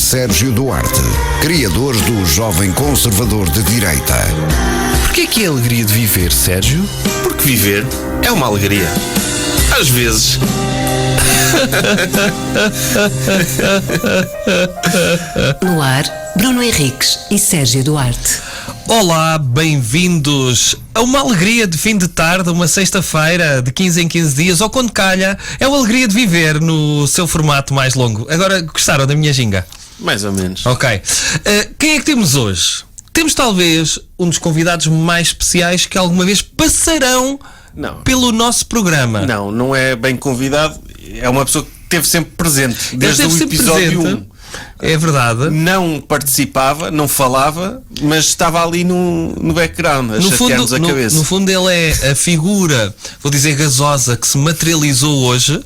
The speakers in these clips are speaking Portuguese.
Sérgio Duarte, criador do Jovem Conservador de Direita. Porquê que é a alegria de viver, Sérgio? Porque viver é uma alegria. Às vezes. No ar, Bruno Henriques e Sérgio Duarte. Olá, bem-vindos a uma alegria de fim de tarde, uma sexta-feira de 15 em 15 dias, ou quando calha, é uma alegria de viver no seu formato mais longo. Agora, gostaram da minha ginga? Mais ou menos. Ok. Quem é que temos hoje? Temos talvez um dos convidados mais especiais que alguma vez passarão pelo nosso programa. Não é bem convidado, é uma pessoa que esteve sempre presente, desde o episódio 1. É verdade. Não participava, não falava, mas estava ali no background a chatear-nos a cabeça. No fundo ele é a figura, vou dizer gasosa, que se materializou hoje.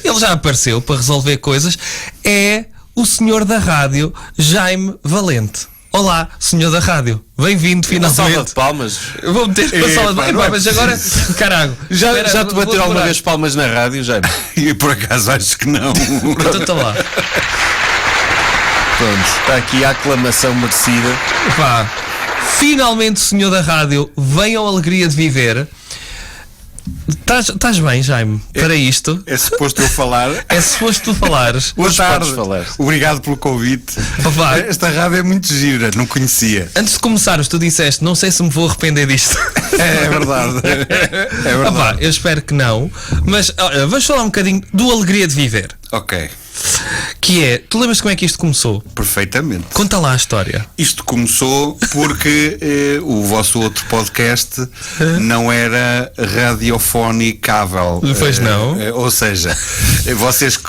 Ele já apareceu para resolver coisas. É o senhor da rádio, Jaime Valente. Olá, senhor da rádio. Bem-vindo finalmente. Uma salva de palmas. Vou meter uma salva de palmas, mas agora, caralho. Já te bateram alguma vez palmas na rádio, Jaime? E por acaso acho que não. Então está lá. Pronto, está aqui a aclamação merecida. Pá, finalmente o senhor da rádio, venham a alegria de viver. Estás bem, Jaime, para isto? É suposto eu falar. É suposto tu falares. Boa tarde. Falar. Obrigado pelo convite. Opa. Esta rádio é muito gira, não conhecia. Antes de começares, tu disseste, não sei se me vou arrepender disto. É verdade. É verdade. Opa, eu espero que não. Mas olha, vamos falar um bocadinho do Alegria de Viver. Ok. Que é, tu lembras como é que isto começou? Perfeitamente. Conta lá a história. Isto começou porque o vosso outro podcast não era radiofonicável. Pois não. Ou seja,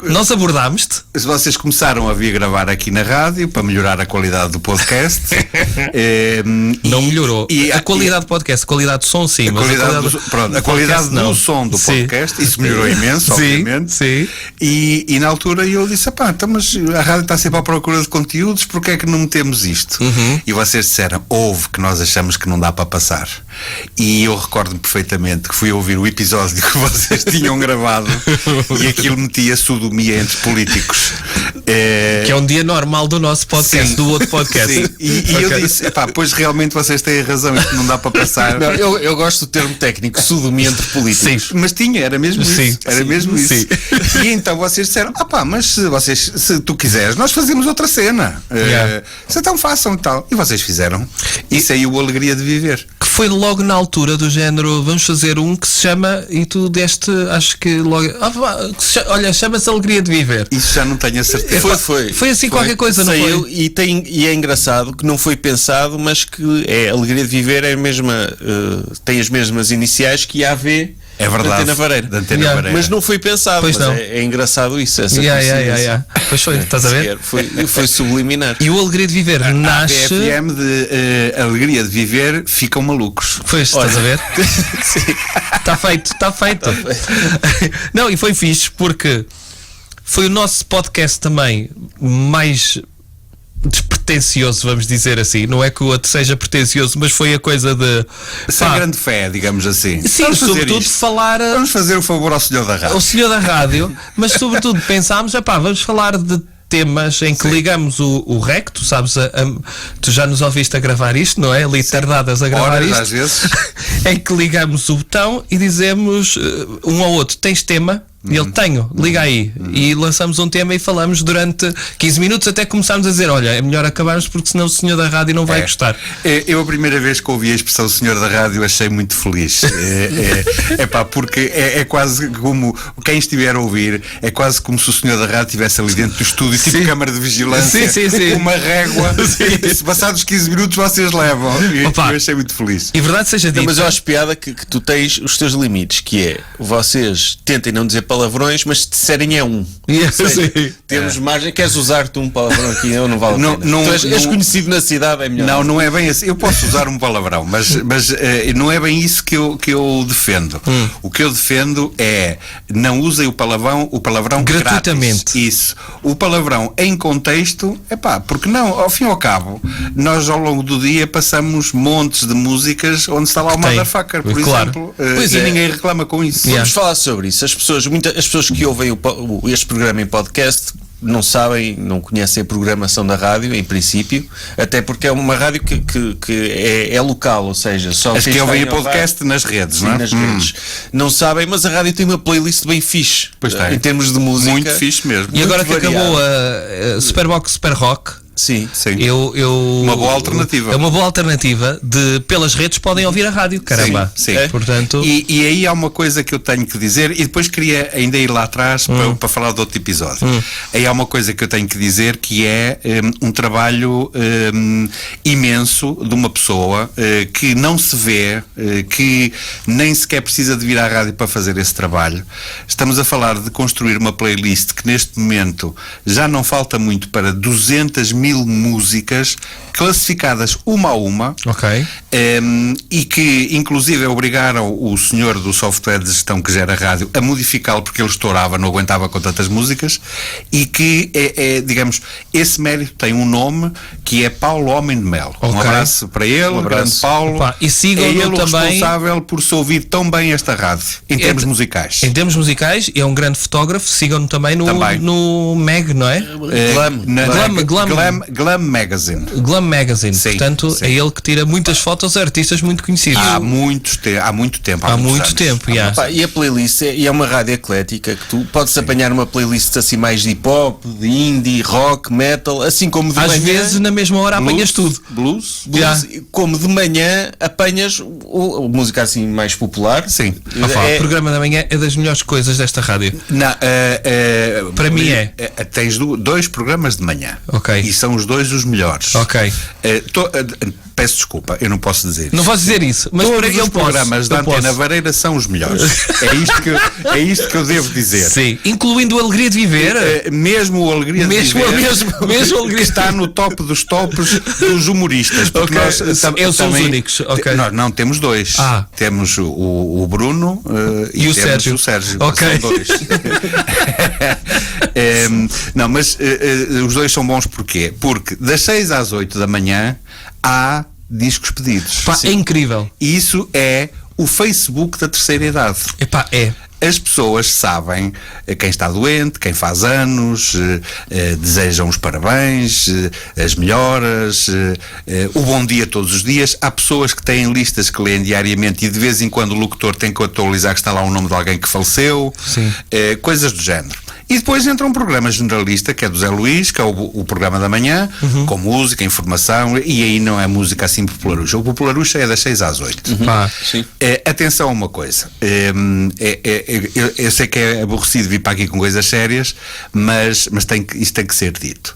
Nós abordámos-te. vocês começaram a vir gravar aqui na rádio para melhorar a qualidade do podcast. Não melhorou. A qualidade do podcast, a qualidade do som sim. A qualidade do som do podcast, isso melhorou imenso, obviamente. Sim. E na altura eu disse, pá, então, mas a rádio está sempre à procura de conteúdos, porque é que não metemos isto? E vocês disseram, ouve, que nós achamos que não dá para passar. E eu recordo-me perfeitamente que fui ouvir o episódio que vocês tinham gravado e aquilo metia sodomia entre políticos. Que é um dia normal do nosso podcast, sim, do outro podcast. Sim. E eu disse, pá, pois realmente vocês têm razão, isto não dá para passar. Não, eu gosto do termo técnico, sodomia entre políticos. Sim, mas era mesmo isso. Sim, era mesmo isso. Sim. E então vocês disseram, pá, mas se tu quiseres, nós fazemos outra cena. Se então façam e tal. E vocês fizeram. Isso aí o Alegria de Viver. Que foi logo na altura do género, vamos fazer um que se chama, e tu deste, acho que logo, olha, chama-se Alegria de Viver. Isso já não tenho a certeza. Foi assim qualquer coisa, não foi? E é engraçado que não foi pensado, mas que Alegria de Viver é a mesma, tem as mesmas iniciais que AV. É verdade. Da Antena Vareira. Mas não foi pensado. Pois mas não. É engraçado isso. Essa Pois foi, estás a ver? Foi subliminar. E o Alegria de Viver nasce. A BFM de Alegria de Viver ficam malucos. Pois, estás a ver? Sim. Está feito. Não, e foi fixe porque foi o nosso podcast também mais despretensioso, vamos dizer assim. Não é que o outro seja pretencioso, mas foi a coisa de sem grande fé, digamos assim. Sim, vamos sobretudo falar vamos fazer o favor ao senhor da rádio. Ao senhor da rádio, mas sobretudo pensámos, vamos falar de temas em que ligamos o REC, tu sabes, tu já nos ouviste a gravar isto, não é? Ali tardadas a gravar horas, isto. Às vezes. Em que ligamos o botão e dizemos um ao outro, tens tema? E ele, tenho, liga aí. E lançamos um tema e falamos durante 15 minutos até começarmos a dizer, olha, é melhor acabarmos porque senão o senhor da rádio não vai gostar. Eu a primeira vez que ouvi a expressão senhor da rádio achei muito feliz. Porque é quase como quem estiver a ouvir, é quase como se o senhor da rádio estivesse ali dentro do estúdio, tipo câmara de vigilância, com uma régua. Se passados 15 minutos vocês levam. Eu achei muito feliz. E verdade seja dito. Mas eu acho piada que tu tens os teus limites, que é, vocês tentem não dizer palavrões, mas se disserem é um. Temos margem. Queres usar-te um palavrão aqui? Eu não vale a pena. És conhecido na cidade, é melhor. Não é bem assim. Eu posso usar um palavrão, mas não é bem isso que eu defendo. O que eu defendo é não usem o palavrão gratuitamente. Grátis. Isso. O palavrão em contexto, porque não, ao fim e ao cabo, nós ao longo do dia passamos montes de músicas onde está lá o motherfucker, por exemplo. E ninguém reclama com isso. Vamos falar sobre isso. As pessoas que ouvem este programa em podcast não sabem, não conhecem a programação da rádio, em princípio, até porque é uma rádio que é local, ou seja, só as que ouvem o podcast nas redes, sim, não é? Nas redes. Não sabem, mas a rádio tem uma playlist bem fixe, em termos de música. Muito fixe mesmo. E agora que variado. acabou a Superbox Super Rock, Sim. Uma boa alternativa. É uma boa alternativa pelas redes podem ouvir a rádio, caramba. Sim. Portanto... E aí há uma coisa que eu tenho que dizer, e depois queria ainda ir lá atrás para falar de outro episódio. Aí há uma coisa que eu tenho que dizer, que é um trabalho imenso de uma pessoa que não se vê, que nem sequer precisa de vir à rádio para fazer esse trabalho. Estamos a falar de construir uma playlist que neste momento já não falta muito para 200.000 músicas classificadas uma a uma, e que inclusive obrigaram o senhor do software de gestão que gera a rádio a modificá-lo porque ele estourava, não aguentava com tantas músicas, e que digamos, esse mérito tem um nome que é Paulo Homem de Melo. Um abraço para ele, grande Paulo. E sigam-no é ele também, responsável por se ouvir tão bem esta rádio em termos musicais. Em termos musicais, é um grande fotógrafo. Sigam-no também no Mag, não é? Glam Magazine. Glam Magazine. Sim, portanto, sim. é ele que tira muitas fotos a artistas muito conhecidos. Há muito tempo. Há muito tempo. E a playlist é uma rádio eclética que tu podes apanhar uma playlist assim mais de hip hop, de indie, rock, metal, assim como de às manhã, vezes na mesma hora apanhas tudo. Blues, como de manhã apanhas música assim mais popular. Sim. O programa da manhã é das melhores coisas desta rádio. Para mim tens dois programas de manhã. Ok. E são os dois os melhores. Ok. Peço desculpa, eu não posso dizer isso. Não posso dizer isso, mas todos para os eu programas da eu Antena posso. Vareira são os melhores. É isto que eu devo dizer. Sim, incluindo a Alegria de Viver. Mesmo o Alegria de Viver mesmo Alegria está no top dos tops dos humoristas. Porque nós eles são os únicos. Nós não temos dois. Temos o Bruno e o temos Sérgio. o Sérgio. Okay. São dois. Não, mas os dois são bons porquê? Porque das 6 às 8 da manhã há discos pedidos. É incrível. E isso é o Facebook da terceira idade. As pessoas sabem quem está doente, quem faz anos, desejam os parabéns, as melhoras, o bom dia todos os dias. Há pessoas que têm listas que leem diariamente e de vez em quando o locutor tem que atualizar que está lá o nome de alguém que faleceu. Coisas do género. E depois entra um programa generalista, que é do Zé Luís, que é o programa da manhã, com música, informação, e aí não é música assim popularucha. O popularucha é das 6 às 8. Atenção a uma coisa. Eu sei que é aborrecido vir para aqui com coisas sérias, mas isto tem que ser dito.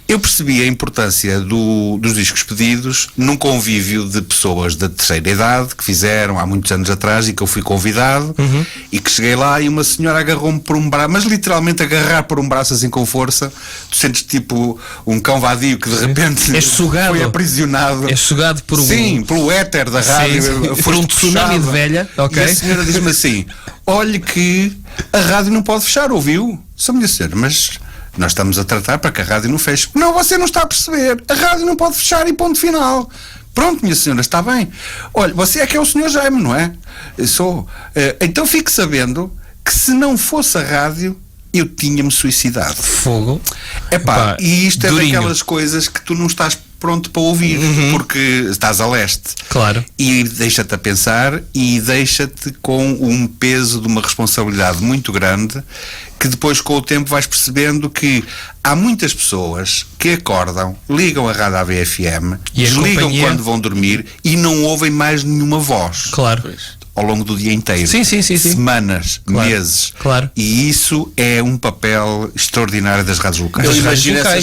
Eu percebi a importância dos discos pedidos num convívio de pessoas da terceira idade, que fizeram há muitos anos atrás, e que eu fui convidado, e que cheguei lá e uma senhora agarrou-me por um braço, mas literalmente agarrar por um braço assim com força. Tu sentes tipo um cão vadio que de repente foi aprisionado. É sugado por pelo éter da rádio. Por um tsunami de velha. E a senhora diz-me assim: olhe que a rádio não pode fechar, ouviu? Só minha senhora, mas nós estamos a tratar para que a rádio não feche. Não, você não está a perceber. A rádio não pode fechar e ponto final. Pronto, minha senhora, está bem. Olha, você é que é o senhor Jaime, não é? Eu sou. Então fique sabendo que se não fosse a rádio, eu tinha-me suicidado. Fogo. E isto durinho. É daquelas coisas que tu não estás pronto para ouvir, porque estás a leste. Claro. E deixa-te a pensar e deixa-te com um peso de uma responsabilidade muito grande, que depois com o tempo vais percebendo que há muitas pessoas que acordam, ligam a rádio AVFM, desligam quando vão dormir e não ouvem mais nenhuma voz. Claro. Ao longo do dia inteiro. Sim. Semanas, meses. Claro. E isso é um papel extraordinário das rádios locais.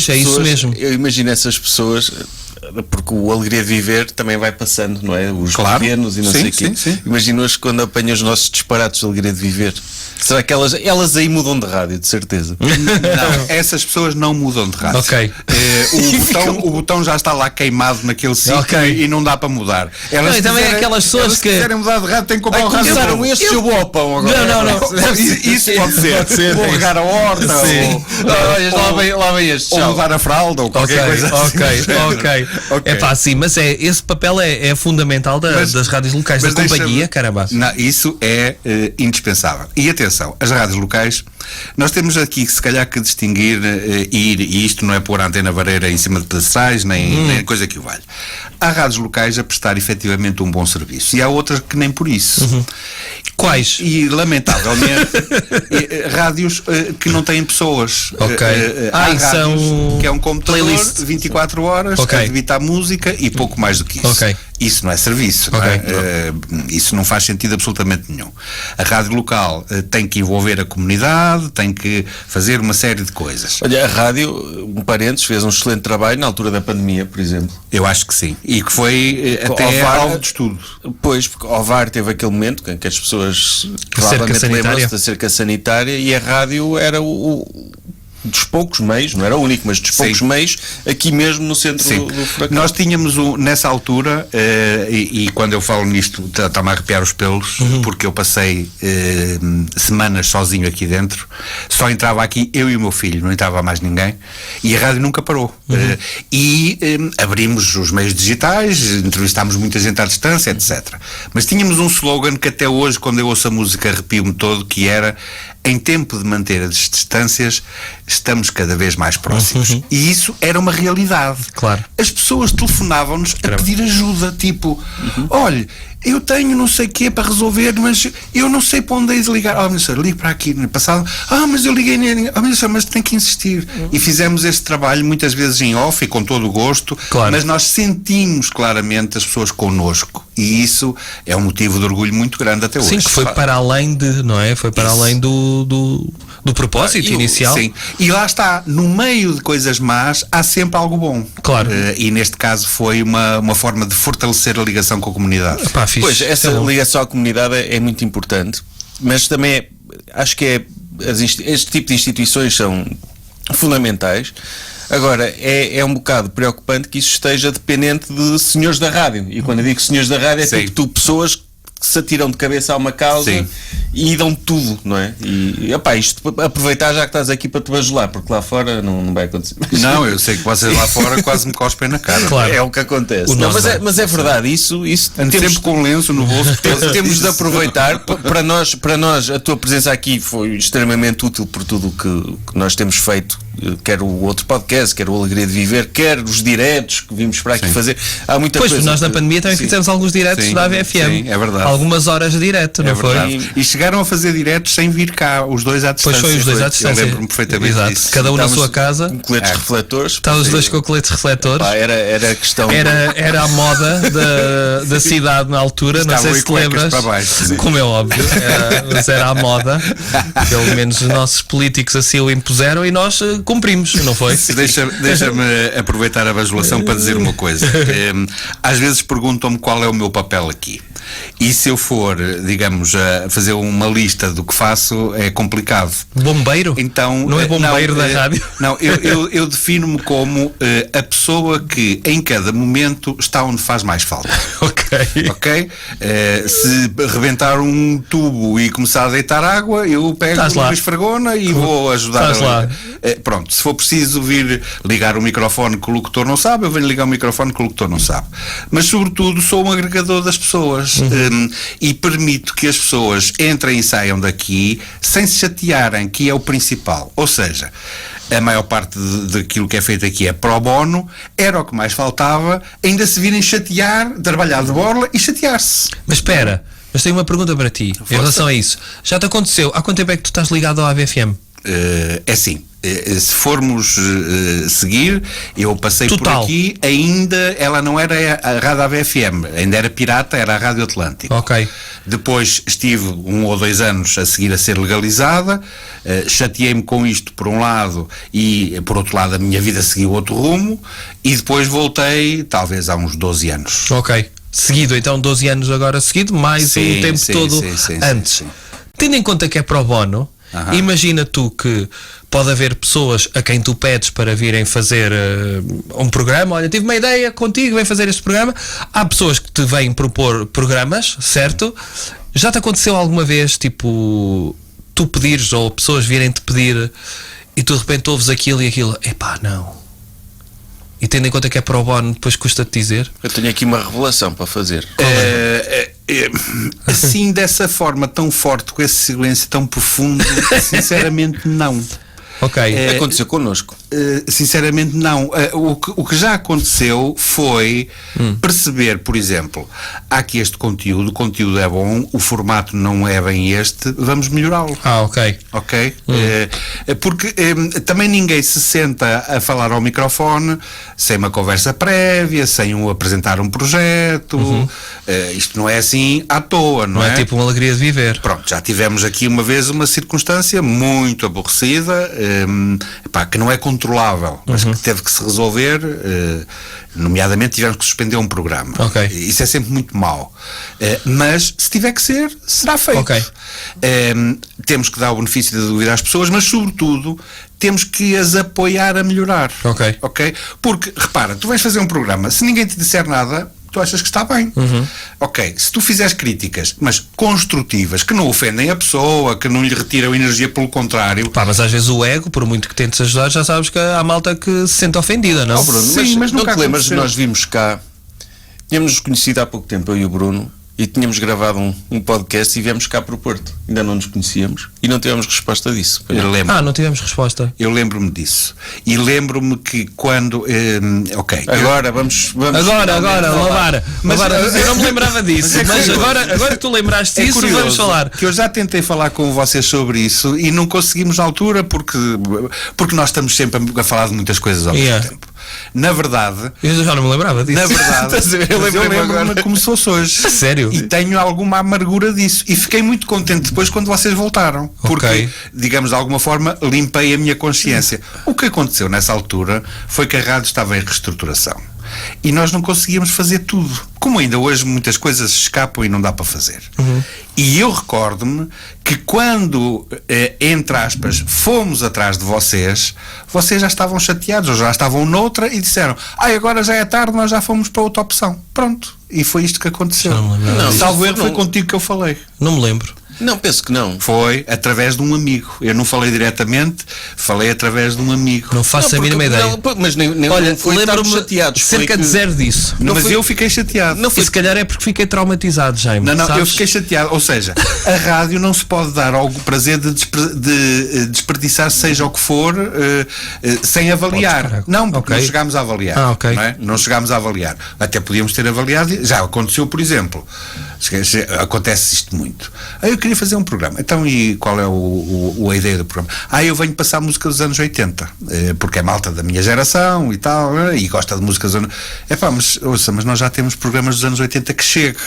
É isso mesmo. Eu imagino essas pessoas, porque o Alegria de Viver também vai passando, não é? Os governos e não sei o quê. Imagino-as quando apanham os nossos disparates de Alegria de Viver. Será que elas aí mudam de rádio, de certeza? Não, essas pessoas não mudam de rádio. O botão já está lá queimado naquele sítio e não dá para mudar. Elas também é aquelas pessoas que quiserem mudar de rádio têm que comprar um rádio. Começaram este seu bom pão agora. Não. Isso pode ser. Vou regar a horta. Lá vem este. Ou mudar a fralda ou qualquer coisa assim. Okay. É pá, sim, mas esse papel é fundamental das rádios locais, da companhia, caramba. Não, isso é indispensável. E atenção, as rádios locais, nós temos aqui se calhar que distinguir e isto não é pôr a antena vareira em cima de pedestais, nem coisa que o valha. Há rádios locais a prestar efetivamente um bom serviço e há outras que nem por isso. Quais? E lamentavelmente rádios que não têm pessoas. Ok. Há rádios são que é um computador playlist. 24 horas, Ok. a debitar música e pouco mais do que isso. Ok. Isso não é serviço. Ok. Não é? Isso não faz sentido absolutamente nenhum. A rádio local tem que envolver a comunidade, tem que fazer uma série de coisas. Olha, a rádio, um parênteses, fez um excelente trabalho na altura da pandemia, por exemplo. Eu acho que sim. E que foi até alvo de estudo. Pois, porque o VAR teve aquele momento em que as pessoas provavelmente sanitária. lembram-se da cerca sanitária e a rádio era dos poucos meios, não era o único, mas dos poucos meios aqui mesmo no centro do furacão. Nós tínhamos nessa altura, e quando eu falo nisto está-me a arrepiar os pelos, porque eu passei semanas sozinho aqui dentro, só entrava aqui eu e o meu filho, não entrava mais ninguém, e a rádio nunca parou. Abrimos os meios digitais, entrevistámos muita gente à distância, etc. Mas tínhamos um slogan que até hoje, quando eu ouço a música, arrepio-me todo, que era: em tempo de manter as distâncias, estamos cada vez mais próximos. E isso era uma realidade. Claro. As pessoas telefonavam-nos a pedir ajuda, tipo, olha, eu tenho não sei o quê para resolver, mas eu não sei para onde é de ligar. Oh, ministro, ligue para aqui no passado. Mas eu liguei nele. Oh, ministro, mas tem que insistir. E fizemos este trabalho muitas vezes em off e com todo o gosto, claro. Mas nós sentimos claramente as pessoas connosco. E isso é um motivo de orgulho muito grande até hoje. Sim, que foi para além de, não é? Foi para além do propósito inicial. Sim, e lá está, no meio de coisas más há sempre algo bom. Claro. E neste caso foi uma forma de fortalecer a ligação com a comunidade. Epá, fixe. Pois, essa ligação à comunidade é muito importante, mas também acho que este tipo de instituições são fundamentais. Agora, é um bocado preocupante que isso esteja dependente de senhores da rádio. E quando eu digo senhores da rádio, é tipo tu, pessoas que se atiram de cabeça a uma causa e dão tudo, não é? E isto aproveitar já que estás aqui para te bajular, porque lá fora não vai acontecer. Não, eu sei que vocês lá fora quase me cospem na cara. Claro. É o que acontece. Mas é verdade, isso Ando temos sempre com um lenço no bolso. temos de aproveitar. Para nós, a tua presença aqui foi extremamente útil por tudo o que nós temos feito, quer o outro podcast, quer o Alegria de Viver, quer os diretos que vimos para aqui fazer. Há muita coisa. Pois, nós na pandemia também fizemos alguns diretos da AVFM. Sim, é verdade. Algumas horas de direto, não foi? E chegaram a fazer diretos sem vir cá, os dois à distância. Pois foi, os dois à distância. Eu lembro-me perfeitamente Exato. disso. Cada um na sua casa. Com coletes refletores. Estavam os dois com coletes refletores. Era a questão. Era a moda da cidade na altura, não sei se te lembras. Como é óbvio, mas era a moda. Pelo menos os nossos políticos assim o impuseram e nós cumprimos, não foi? Deixa-me aproveitar a bajulação para dizer uma coisa. Às vezes perguntam-me qual é o meu papel aqui. E se eu for, digamos, a fazer uma lista do que faço, é complicado. Bombeiro? Então, não é bombeiro da rádio? Não, eu defino-me como a pessoa que em cada momento está onde faz mais falta. Ok? Se rebentar um tubo e começar a deitar água, eu pego uma esfregona e vou ajudar. Pronto, se for preciso vir ligar o microfone que o locutor não sabe, eu venho ligar o microfone que o locutor não sabe. Mas sobretudo sou um agregador das pessoas. E permito que as pessoas entrem e saiam daqui sem se chatearem, que é o principal. Ou seja, a maior parte daquilo que é feito aqui é pro bono, era o que mais faltava, ainda se virem chatear, trabalhar de borla e chatear-se. Mas espera, mas tenho uma pergunta para ti em relação a isso. Já te aconteceu? Há quanto tempo é que tu estás ligado ao AVFM? É assim, se formos seguir, eu passei Total. por aqui, ainda ela não era a Rádio AVFM, ainda era pirata, era a Rádio Atlântico. Ok. Depois estive 1 ou 2 anos a seguir a ser legalizada, chateei-me com isto por um lado e por outro lado a minha vida seguiu outro rumo e depois voltei talvez há uns 12 anos. Ok. Seguido, então 12 anos agora seguido, mais um tempo todo antes. Tendo em conta que é pro bono, imagina tu que pode haver pessoas a quem tu pedes para virem fazer um programa. Olha, tive uma ideia contigo, vem fazer este programa. Há pessoas que te vêm propor programas, certo? Já te aconteceu alguma vez, tipo, tu pedires ou pessoas virem-te pedir e tu de repente ouves aquilo e aquilo, epá, não. E tendo em conta que é pro bono, depois custa-te dizer? Eu tenho aqui uma revelação para fazer. Assim, dessa forma tão forte, com esse silêncio tão profundo, sinceramente não. Ok. Aconteceu connosco. Sinceramente não. O que já aconteceu foi perceber, por exemplo, há aqui este conteúdo, o conteúdo é bom, o formato não é bem este, vamos melhorá-lo. Ok. Ok? Porque também ninguém se senta a falar ao microfone sem uma conversa prévia, sem apresentar um projeto. Isto não é assim à toa, não é? Não é tipo uma alegria de viver. Pronto, já tivemos aqui uma vez uma circunstância muito aborrecida, que não é controlável, mas que teve que se resolver, nomeadamente tivemos que suspender um programa. Ok. Isso é sempre muito mau. Mas se tiver que ser, será feito. Ok. Temos que dar o benefício da dúvida às pessoas, mas sobretudo temos que as apoiar a melhorar. Ok. Ok? Porque, repara, tu vais fazer um programa, se ninguém te disser nada, tu achas que está bem. Ok, se tu fizeres críticas, mas construtivas, que não ofendem a pessoa, que não lhe retiram energia, pelo contrário. Pá, mas às vezes o ego, por muito que tentes ajudar, já sabes que há malta que se sente ofendida, não? Bruno, Sim, mas não nunca te lembras de aconteceu. nós vimos cá, tínhamos nos conhecido há pouco tempo, eu e o Bruno, e tínhamos gravado um podcast e viemos cá para o Porto. Ainda não nos conhecíamos e não tivemos resposta disso. Eu lembro. Não tivemos resposta. Eu lembro-me disso. E lembro-me que quando. Ok. Agora vamos Agora, Lavara. Eu não me lembrava disso, mas agora que tu lembraste disso, curioso vamos falar. que eu já tentei falar com vocês sobre isso e não conseguimos na altura porque nós estamos sempre a falar de muitas coisas ao mesmo tempo. Na verdade, Eu já não me lembrava disso. na verdade, eu lembro-me como se fosse hoje. Sério? E tenho alguma amargura disso. E fiquei muito contente depois quando vocês voltaram. Porque, Ok. digamos, de alguma forma, limpei a minha consciência. O que aconteceu nessa altura foi que a rádio estava em reestruturação. E nós não conseguíamos fazer tudo. Como ainda hoje muitas coisas escapam e não dá para fazer. E eu recordo-me que quando, entre aspas, fomos atrás de vocês já estavam chateados ou já estavam noutra e disseram: agora já é tarde, nós já fomos para outra opção. Pronto. E foi isto que aconteceu. Já não me lembrava disso. Salvo erro, foi contigo que eu falei. Não me lembro. Não, penso que não. Foi através de um amigo. Eu não falei diretamente, falei através de um amigo. Não faço a mínima ideia. Mas nem Olha, não foi estarmos lembro-me chateados. foi cerca que- de zero disso. Mas eu fiquei chateado. E se calhar é porque fiquei traumatizado, Jaime. Não, sabes? eu fiquei chateado. Ou seja, a rádio não se pode dar ao prazer de desperdiçar seja o que for sem avaliar. parar. Não, porque Ok. não chegámos a avaliar. Ok. Não é? Não chegámos a avaliar. Até podíamos ter avaliado. Já aconteceu, por exemplo. Acontece isto muito. Eu queria fazer um programa. Então, e qual é a ideia do programa? Eu venho passar música dos anos 80, porque é malta da minha geração e tal, e gosta de músicas dos anos... mas nós já temos programas dos anos 80 que chegam.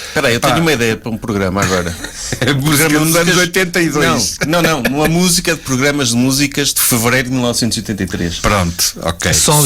Espera aí, eu tenho uma ideia para um programa agora. Programa dos anos 82. Não, uma música de programas de músicas de fevereiro de 1983. Pronto, ok. Só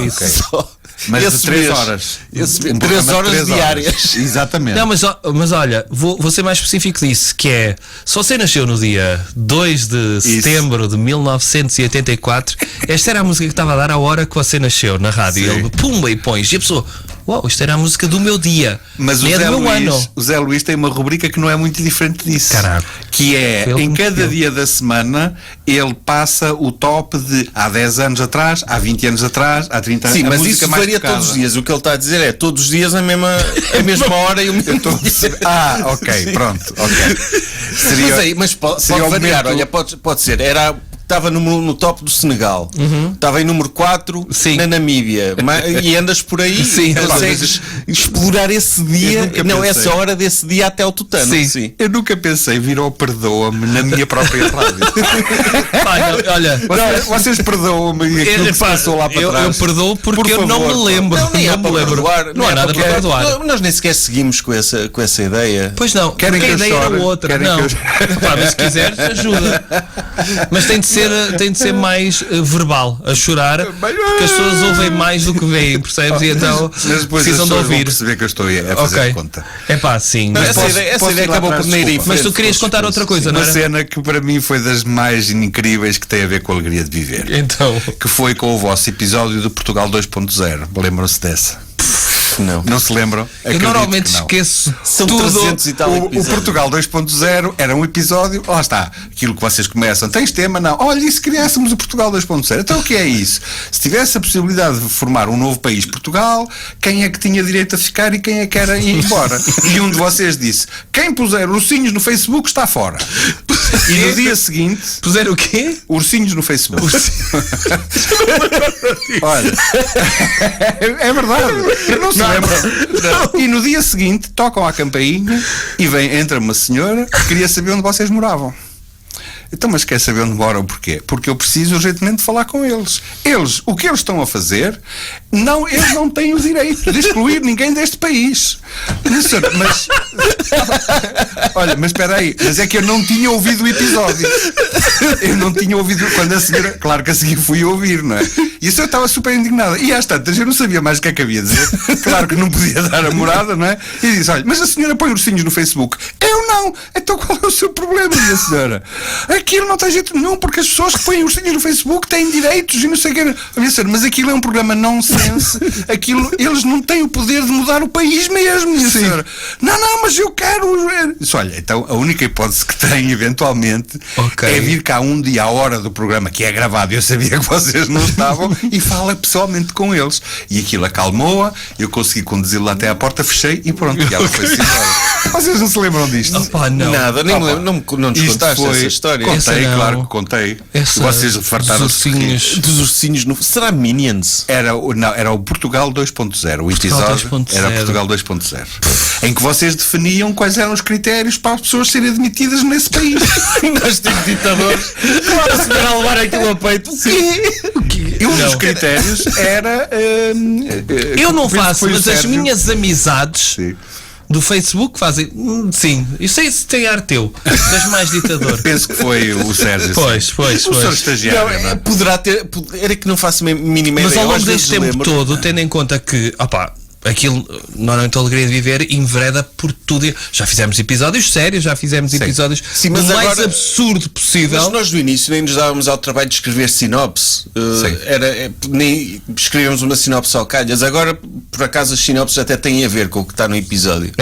isso. Só. Mas Esse de 3 mês. horas. Esse Um 3 programa de horas 3 diárias. Exatamente. Não, mas olha, vou ser mais específico disso, que é, se você nasceu no dia 2 de setembro de 1984, esta era a música que estava a dar a hora que você nasceu na rádio. Sim. Ele pumba e pões, e a pessoa, uau, isto era a música do meu dia, Mas nem é do meu ano. O Zé Luís tem uma rubrica que não é muito diferente disso. Caralho. Que é, Foi ele em que cada meteu. dia da semana, ele passa o top de há 10 anos atrás, há 20 anos atrás, há 30 anos. Sim, a mas música isso mais varia tocada. todos os dias. O que ele está a dizer é todos os dias a mesma hora e o mesmo dia. Ok, pronto, ok. Mas pode seria o variar, momento- olha, pode ser. Estava no top do Senegal, estava em número 4 Sim. na Namíbia, e andas por aí Sim, e consegues explorar esse dia, nunca não, pensei. essa hora desse dia até ao tutano. Sim. Eu nunca pensei vir ao perdoa-me na minha própria rádio. Olha, Vocês perdoam-me aquilo que se passou lá para eu trás. Eu perdoo porque Por eu não favor, me lembro. Não, nem há me para lembro. perdoar, Não há nada para perdoar. Nós nem sequer seguimos com essa ideia. Pois não, Querem porque a que eu ideia chore? era outra. Querem Não. que eu- Pá, mas se quiseres, ajuda. Mas tem de ser mais verbal, a chorar, porque as pessoas ouvem mais do que veem, percebes? E então Mas depois precisam as de pessoas vão ouvir. perceber que eu estou a fazer Ok. conta. É pá, sim. Não, Mas, essa posso ideia ir lá acabou atrás, por não ir em desculpa. mas tu frente, querias com contar outra coisa, não Uma era? cena que para mim foi das mais incríveis que tem a ver com a alegria de viver. Então, Que foi com o vosso episódio do Portugal 2.0. Lembram-se dessa? Não se lembram? Eu Acredito normalmente que não. esqueço São tudo. 300 e tal O episódios. Portugal 2.0 era um episódio, lá está, aquilo que vocês começam, tens tema? Não. Olha, e se criássemos o Portugal 2.0? Então o que é isso? Se tivesse a possibilidade de formar um novo país, Portugal, quem é que tinha direito a ficar e quem é que era ir embora? E um de vocês disse, quem puser ursinhos no Facebook está fora. E no dia seguinte... Puseram o quê? Ursinhos no Facebook. Olha, é verdade. Não se lembra. E no dia seguinte tocam à campainha e entra uma senhora que queria saber onde vocês moravam. Então, mas quer saber onde moram porquê? Porque eu preciso urgentemente falar com eles. O que eles estão a fazer, eles não têm o direito de excluir ninguém deste país. Mas olha, mas espera aí, mas é que eu não tinha ouvido o episódio. Eu não tinha ouvido quando a senhora, claro que a seguir fui ouvir, não é? E isso eu estava super indignada. E às tantas eu não sabia mais o que é que havia de dizer. Claro que não podia dar a morada, não é? E disse, olha, mas a senhora põe ursinhos no Facebook. Eu não! Então qual é o seu problema, minha senhora? Aquilo não tem jeito nenhum, porque as pessoas que põem ursinhos no Facebook têm direitos e não sei o que. Minha senhora, mas aquilo é um programa nonsense. Eles não têm o poder de mudar o país mesmo, minha senhora. Não, mas eu quero. Disse, olha, então a única hipótese que tem, eventualmente, é vir cá um dia à hora do programa, que é gravado, eu sabia que vocês não estavam, e fala pessoalmente com eles. E aquilo acalmou-a, eu consegui conduzi-la até à porta, fechei e pronto, e ela foi-se embora. Vocês não se lembram disto? Opa, não. Nada, nem lembro, não nos contaste essa história. Contei, claro que contei. Vocês fartaram-se dos ursinhos no... Será Minions? Era o Portugal 2.0. O episódio era Portugal 2.0. Em que vocês definiam quais eram os critérios para as pessoas serem admitidas nesse país. Nós temos ditadores. Claro, a senhora a levar aquilo a peito. E um dos critérios era... eu não faço, mas as minhas amizades... Sim. Do Facebook fazem. Sim, isso aí se tem ar teu. És mais ditador. Penso que foi o Sérgio. Pois. O senhor estagiário. Não, poderá ter. Era que não faço mínima ideia. Mas ao longo deste tempo todo, tendo em conta que. Aquilo, normalmente a Alegria de Viver envereda por tudo. Já fizemos episódios sérios, já fizemos episódios mas do mais agora, absurdo possível. Mas nós do início nem nos dávamos ao trabalho de escrever sinopse. Nem escrevemos uma sinopse ao calhas. Agora, por acaso, as sinopses até têm a ver com o que está no episódio.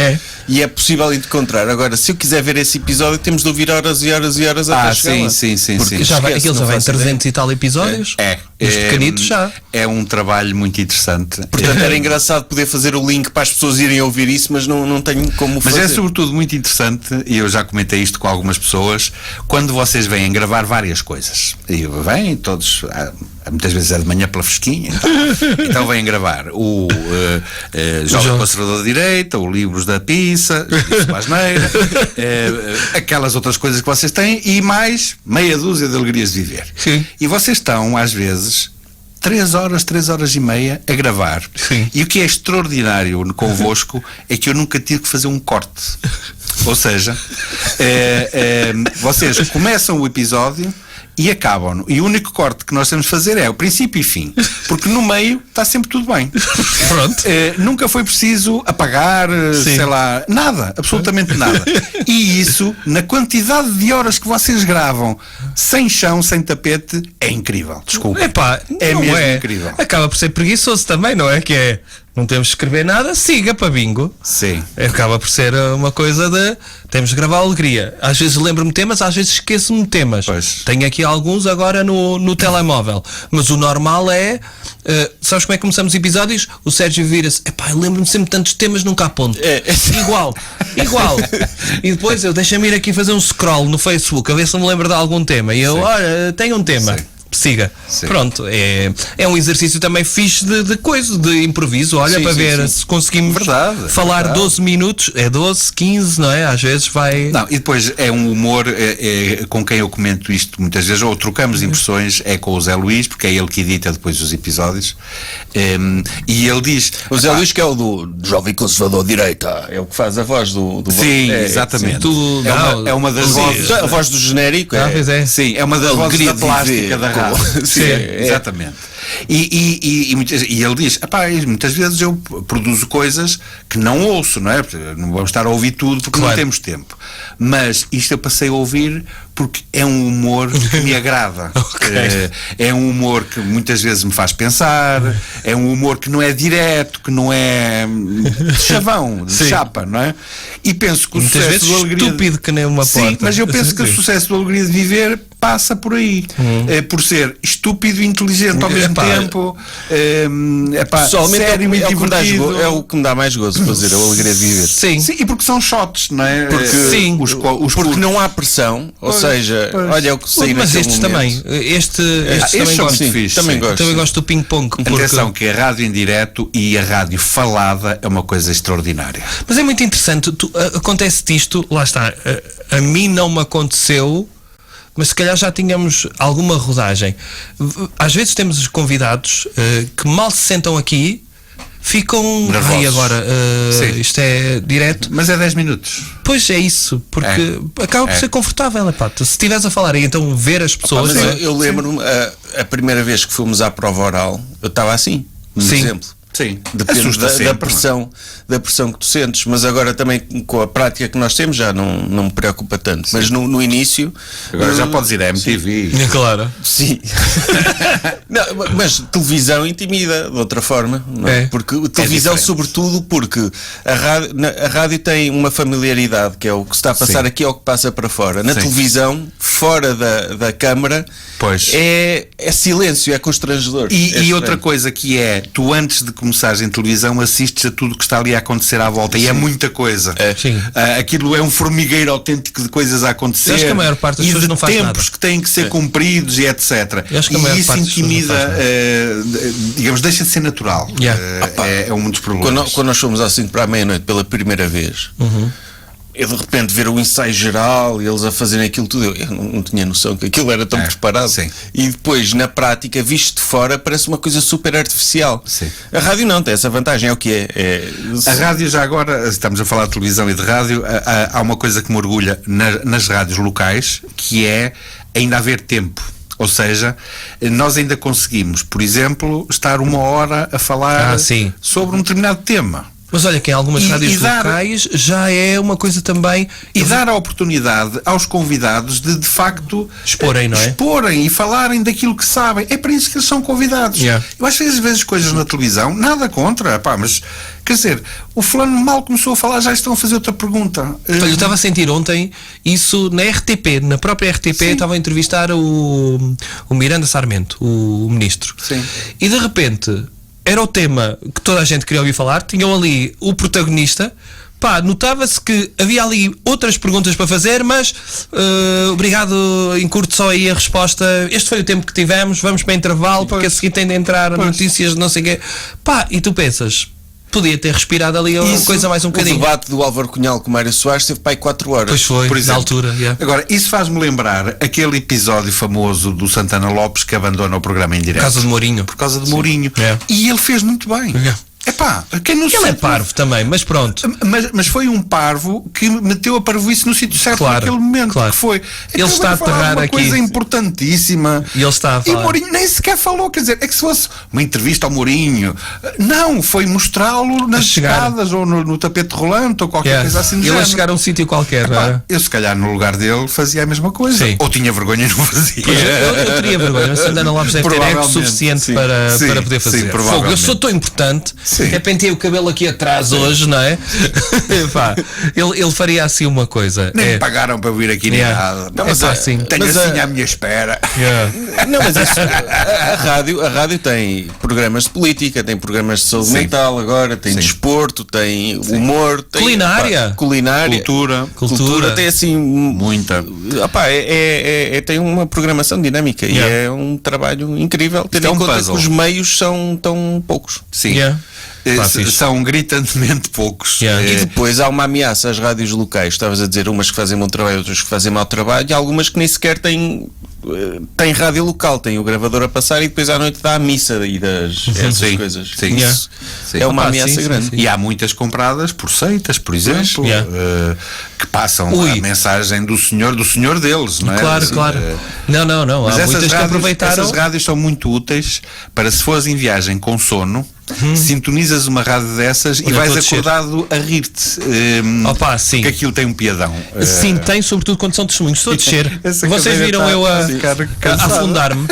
E é possível encontrar. Agora, se eu quiser ver esse episódio, temos de ouvir horas e horas e horas até chegar lá. Sim. Aquilo já vai em 300 e tal episódios. Os pequenitos já. É um trabalho muito interessante. Portanto, era engraçado poder fazer o link para as pessoas irem ouvir isso, mas não tenho como fazer. Mas é sobretudo muito interessante, e eu já comentei isto com algumas pessoas, quando vocês vêm gravar várias coisas. E vêm todos, muitas vezes é de manhã pela fresquinha, então vêm gravar o Jovem Conservador de Direita, o Livros da Pizza, aquelas outras coisas que vocês têm, e mais meia dúzia de alegrias de viver. Sim. E vocês estão, às vezes, 3 horas e meia a gravar. Sim. E o que é extraordinário convosco é que eu nunca tive que fazer um corte. Ou seja, vocês começam o episódio e acabam-no. E o único corte que nós temos de fazer é o princípio e fim. Porque no meio está sempre tudo bem. Pronto. Nunca foi preciso apagar, sei lá, nada, absolutamente nada. E isso, na quantidade de horas que vocês gravam sem chão, sem tapete, é incrível. Desculpa. É mesmo incrível. Acaba por ser preguiçoso também, não é? Que é. Não temos que escrever nada, siga para bingo. Sim. Acaba por ser uma coisa de. Temos de gravar alegria. Às vezes lembro-me temas, às vezes esqueço-me de temas. Pois. Tenho aqui alguns agora no telemóvel. Mas o normal é. Sabes como é que começamos episódios? O Sérgio vira-se. Eu lembro-me sempre de tantos temas, nunca aponto. Igual. E depois eu deixo-me ir aqui fazer um scroll no Facebook a ver se me lembro de algum tema. E eu, olha, tenho um tema. Sim. Siga. Sim. Pronto, é um exercício também fixe de improviso. Olha, para ver se conseguimos falar 12 minutos, 12, 15, não é? Às vezes vai. Não, e depois é um humor com quem eu comento isto muitas vezes, ou trocamos impressões, é com o Zé Luís, porque é ele que edita depois os episódios. E ele diz. O Zé Luís, que é o do Jovem Conservador de Direita, é o que faz a voz do Sim, exatamente. É uma das vozes. A voz do genérico. Sim, é uma das vozes da plástica da rádio. Sim, exatamente. E ele diz, muitas vezes eu produzo coisas que não ouço, não é? Não vamos estar a ouvir tudo porque não temos tempo. Mas isto eu passei a ouvir porque é um humor que me agrada. É um humor que muitas vezes me faz pensar, é um humor que não é direto, que não é de chavão, de chapa, não é? E penso que o muitas sucesso vezes do Alegria estúpido que nem uma porta. Sim, mas eu penso que o sucesso do Alegria de Viver passa por aí, por ser estúpido e inteligente ao mesmo tempo, pessoalmente sério e divertido. É o que me dá mais gozo fazer, a Alegria de Viver. Sim. Sim, e porque são shots, não é? Sim. Porque não há pressão, ou seja, olha, é o que sei Mas naquele estes momento. também. Estes também são gosto. muito fixe, também sim. gosto. Também gosto do ping-pong. porque- Atenção que a rádio em direto e a rádio falada é uma coisa extraordinária. Mas é muito interessante. Acontece-te isto, lá está. A mim não me aconteceu, mas se calhar já tínhamos alguma rodagem. Às vezes temos os convidados que mal se sentam aqui, ficam. Nervosos. Ai, agora, isto é direto. Mas é 10 minutos. Pois é isso, porque acaba por ser confortável, é pá. Se estiveres a falar e então ver as pessoas. Mas não é? eu lembro-me, a primeira vez que fomos à prova oral, eu estava assim, por Sim. exemplo. Sim. Depende Assusta da sempre, pressão que tu sentes, mas agora também com a prática que nós temos já não me preocupa tanto. Sim. Mas no início. Agora já podes ir à MTV. Claro. Sim. Não, mas televisão intimida de outra forma, não é? Porque televisão, sobretudo, porque a rádio tem uma familiaridade, que é o que se está a passar aqui ou o que passa para fora. Na televisão, fora da câmara, é silêncio, é constrangedor. E outra coisa que é, tu antes de começares em televisão assistes a tudo que está ali a acontecer à volta. Sim. E é muita coisa. Sim. Aquilo é um formigueiro autêntico de coisas a acontecer. Eu acho que a maior parte das pessoas não faz nada. E de tempos que têm que ser cumpridos e etc. Eu acho que a maior isso parte das pessoas intimida, não faz nada. digamos, deixa de ser natural. É um dos problemas. Quando nós fomos às 5 para a meia-noite pela primeira vez, eu de repente ver o ensaio geral e eles a fazerem aquilo tudo, eu não tinha noção que aquilo era tão preparado. Sim. E depois, na prática, visto de fora, parece uma coisa super artificial. Sim. A rádio não tem essa vantagem, é o que é. A rádio, já agora, estamos a falar de televisão e de rádio, há uma coisa que me orgulha nas rádios locais, que é ainda haver tempo. Ou seja, nós ainda conseguimos, por exemplo, estar 1 hora a falar sobre um determinado tema. Mas olha que em algumas rádios locais já é uma coisa também. E dar a oportunidade aos convidados de facto exporem, não é? Exporem e falarem daquilo que sabem. É para isso que eles são convidados. Eu acho que às vezes coisas na televisão, nada contra, mas quer dizer, o fulano mal começou a falar, já estão a fazer outra pergunta. Olha, eu estava a sentir ontem isso na RTP, na própria RTP, estava a entrevistar o Miranda Sarmento, o ministro. Sim. E de repente era o tema que toda a gente queria ouvir falar, tinham ali o protagonista, notava-se que havia ali outras perguntas para fazer, mas obrigado, encurto só aí a resposta, este foi o tempo que tivemos, vamos para intervalo, porque a seguir tem de entrar notícias de não sei o quê. E tu pensas, podia ter respirado ali uma coisa mais um bocadinho. O debate do Álvaro Cunhal com o Mário Soares teve 4 horas. Pois foi, por exemplo. Na altura. Agora, isso faz-me lembrar aquele episódio famoso do Santana Lopes que abandona o programa em direto. Por causa de Mourinho. Por causa de Mourinho. E ele fez muito bem. Quem não ele é parvo também, mas pronto. Mas foi um parvo que meteu a parvoíce no sítio certo naquele momento. Claro. Que foi. Ele está a aterrar uma aqui. Coisa importantíssima. E ele está a falar. E Mourinho nem sequer falou. Quer dizer, é que se fosse uma entrevista ao Mourinho, não, foi mostrá-lo nas escadas ou no tapete rolante ou qualquer coisa assim. Ele a chegar a um sítio qualquer. Eu, se calhar, no lugar dele, fazia a mesma coisa. Sim. Ou tinha vergonha e não fazia. Eu teria vergonha. Mas Santana Lopes deve ter ego suficiente para poder fazer. Fogo, eu sou tão importante. É pentei o cabelo aqui atrás hoje, não é? ele faria assim uma coisa. Nem me pagaram para vir aqui nem nada. Não, mas tenho assim à minha espera. Não, mas isso, a rádio tem programas de política, tem programas de saúde mental agora, tem desporto, tem humor, tem culinária, cultura, tem assim muita. Tem uma programação dinâmica e é um trabalho incrível, tendo em conta que os meios são tão poucos. Sim. São gritantemente poucos. E depois há uma ameaça às rádios locais. Estavas a dizer umas que fazem bom trabalho, outras que fazem mau trabalho, e algumas que nem sequer têm rádio local, tem o gravador a passar e depois à noite dá a missa e essas coisas. Isso é uma ameaça grande. E há muitas compradas por seitas, por exemplo, que passam a mensagem do senhor deles, não é? Claro. Não. Mas há muitas que aproveitaram. Essas rádios são muito úteis para, se fores em viagem com sono, Sintonizas uma rádio dessas e vais acordado a rir-te. Opa, sim. Porque aquilo tem um piadão. Sim, tem, sobretudo quando são testemunhos. Estou a descer. Vocês viram eu a afundar-me.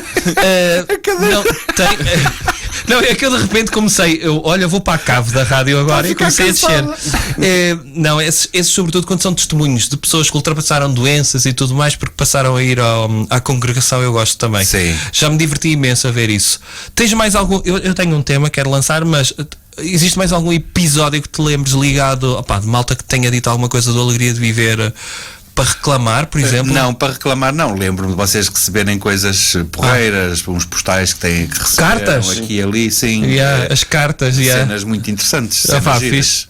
Não, tem. Não, é que eu de repente comecei, vou para a cave da rádio agora e comecei a descer. Não, esses sobretudo quando são testemunhos de pessoas que ultrapassaram doenças e tudo mais porque passaram a ir à congregação, eu gosto também. Sim. Já me diverti imenso a ver isso. Tens mais algum? Eu tenho um tema que quero lançar, mas existe mais algum episódio que te lembres ligado de malta que tenha dito alguma coisa do Alegria de Viver? Para reclamar, por exemplo? Não, para reclamar não. Lembro-me de vocês receberem coisas porreiras, uns postais que têm que receber. Cartas? Aqui e ali, sim. As cartas, cenas muito interessantes. Fixe.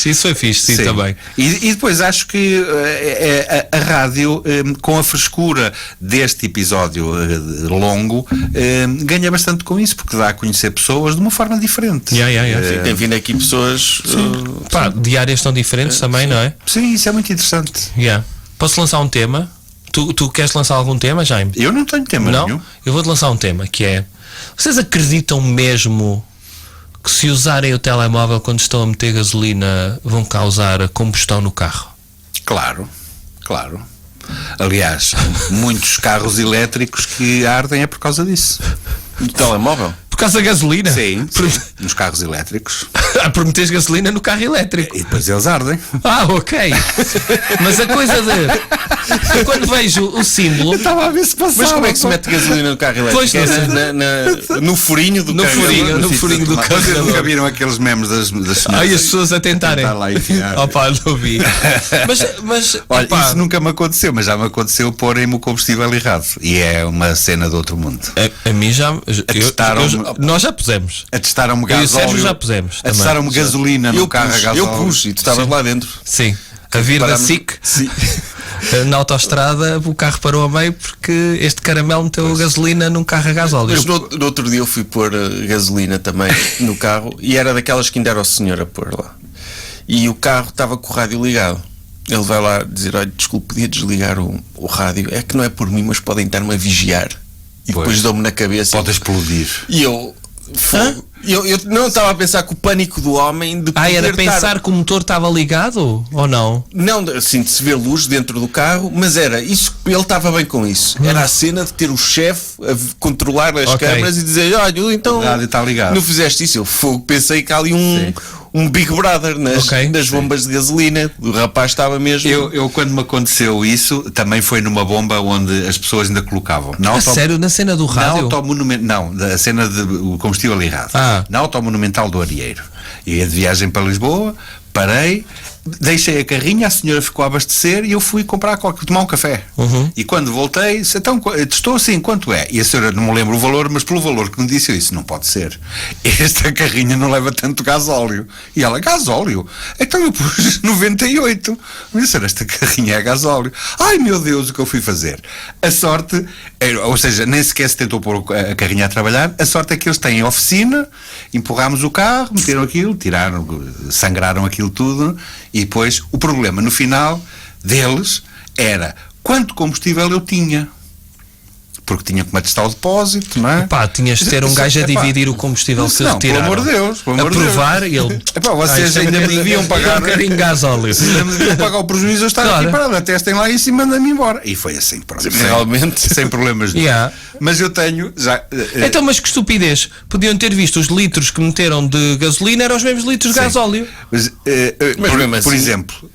Isso foi fixe, sim, também. E depois acho que a rádio, com a frescura deste episódio longo, ganha bastante com isso, porque dá a conhecer pessoas de uma forma diferente. Tem vindo aqui pessoas de áreas tão diferentes também, não é? Sim, isso é muito interessante. Posso lançar um tema? Tu queres lançar algum tema, Jaime? Eu não tenho tema nenhum. Eu vou-te lançar um tema que é: vocês acreditam mesmo que se usarem o telemóvel quando estão a meter gasolina vão causar combustão no carro? Claro. Aliás, muitos carros elétricos que ardem é por causa disso. Do telemóvel? Por causa da gasolina? Sim, nos carros elétricos. Por meteres gasolina no carro elétrico. E depois eles ardem. Ok. Mas a coisa de... Eu quando vejo o símbolo... Eu estava a ver se passava. Mas como é que se mete gasolina no carro elétrico? Pois no furinho do carro elétrico? No furinho do carro elétrico. Nunca viram aqueles memes das senhoras? As pessoas a tentarem. Lá enfiar. Não vi. Mas olha, isso nunca me aconteceu, mas já me aconteceu porem-me o combustível errado. E é uma cena do outro mundo. A mim já... Nós já pusemos. Atestaram-me gasóleo. Já pusemos. Atestaram-me gasolina no carro a gasóleo. Eu pus e tu estavas lá dentro. Sim. A vir da SIC. Sim. Na autoestrada o carro parou a meio porque este caramelo meteu gasolina num carro a gasóleo. Mas no outro dia eu fui pôr gasolina também no carro e era daquelas que ainda era o senhor a pôr lá. E o carro estava com o rádio ligado. Ele vai lá dizer: olha, desculpe, podia desligar o rádio. É que não é por mim, mas podem estar-me a vigiar. E depois dou-me na cabeça. Pode explodir. E eu não estava a pensar que o pânico do homem de era pensar que o motor estava ligado ou não? Não, assim, de se ver luz dentro do carro, mas era isso, ele estava bem com isso. Era a cena de ter o chefe a controlar as câmaras e dizer: olha, então o rádio está ligado. Não fizeste isso. Eu pensei que há ali um Big Brother nas bombas de gasolina. O rapaz estava mesmo. Eu quando me aconteceu isso, também foi numa bomba onde as pessoas ainda colocavam. Sério? Na cena do rádio? Não, da cena do combustível errado. Na Automonumental do Arieiro. Eu ia de viagem para Lisboa, parei, deixei a carrinha, a senhora ficou a abastecer e eu fui tomar um café. E quando voltei, disse: então, estou assim, quanto é? E a senhora, não me lembro o valor, mas pelo valor que me disse, eu disse: não pode ser. Esta carrinha não leva tanto gasóleo. E ela: gasóleo? Então eu pus 98. Eu disse: esta carrinha é gasóleo. Ai meu Deus, o que eu fui fazer? A sorte, ou seja, nem sequer se tentou pôr a carrinha a trabalhar. A sorte é que eles têm oficina, empurrámos o carro, meteram aquilo, tiraram, sangraram aquilo tudo. E depois o problema no final deles era quanto combustível eu tinha. Porque tinha que me atestar o depósito, não é? Tinhas de ter um gajo a dividir o combustível que retiraram. Pelo amor de Deus. A provar e ele... vocês ainda me deviam pagar... um bocadinho de gasóleo. Vocês ainda me deviam pagar o prejuízo de eu estar aqui parado. Testem lá isso e mandem-me embora. E foi assim, pronto. Realmente. Sem problemas. Mas eu tenho já... Então, mas que estupidez. Podiam ter visto os litros que meteram de gasolina eram os mesmos litros de gasóleo. Mas por exemplo...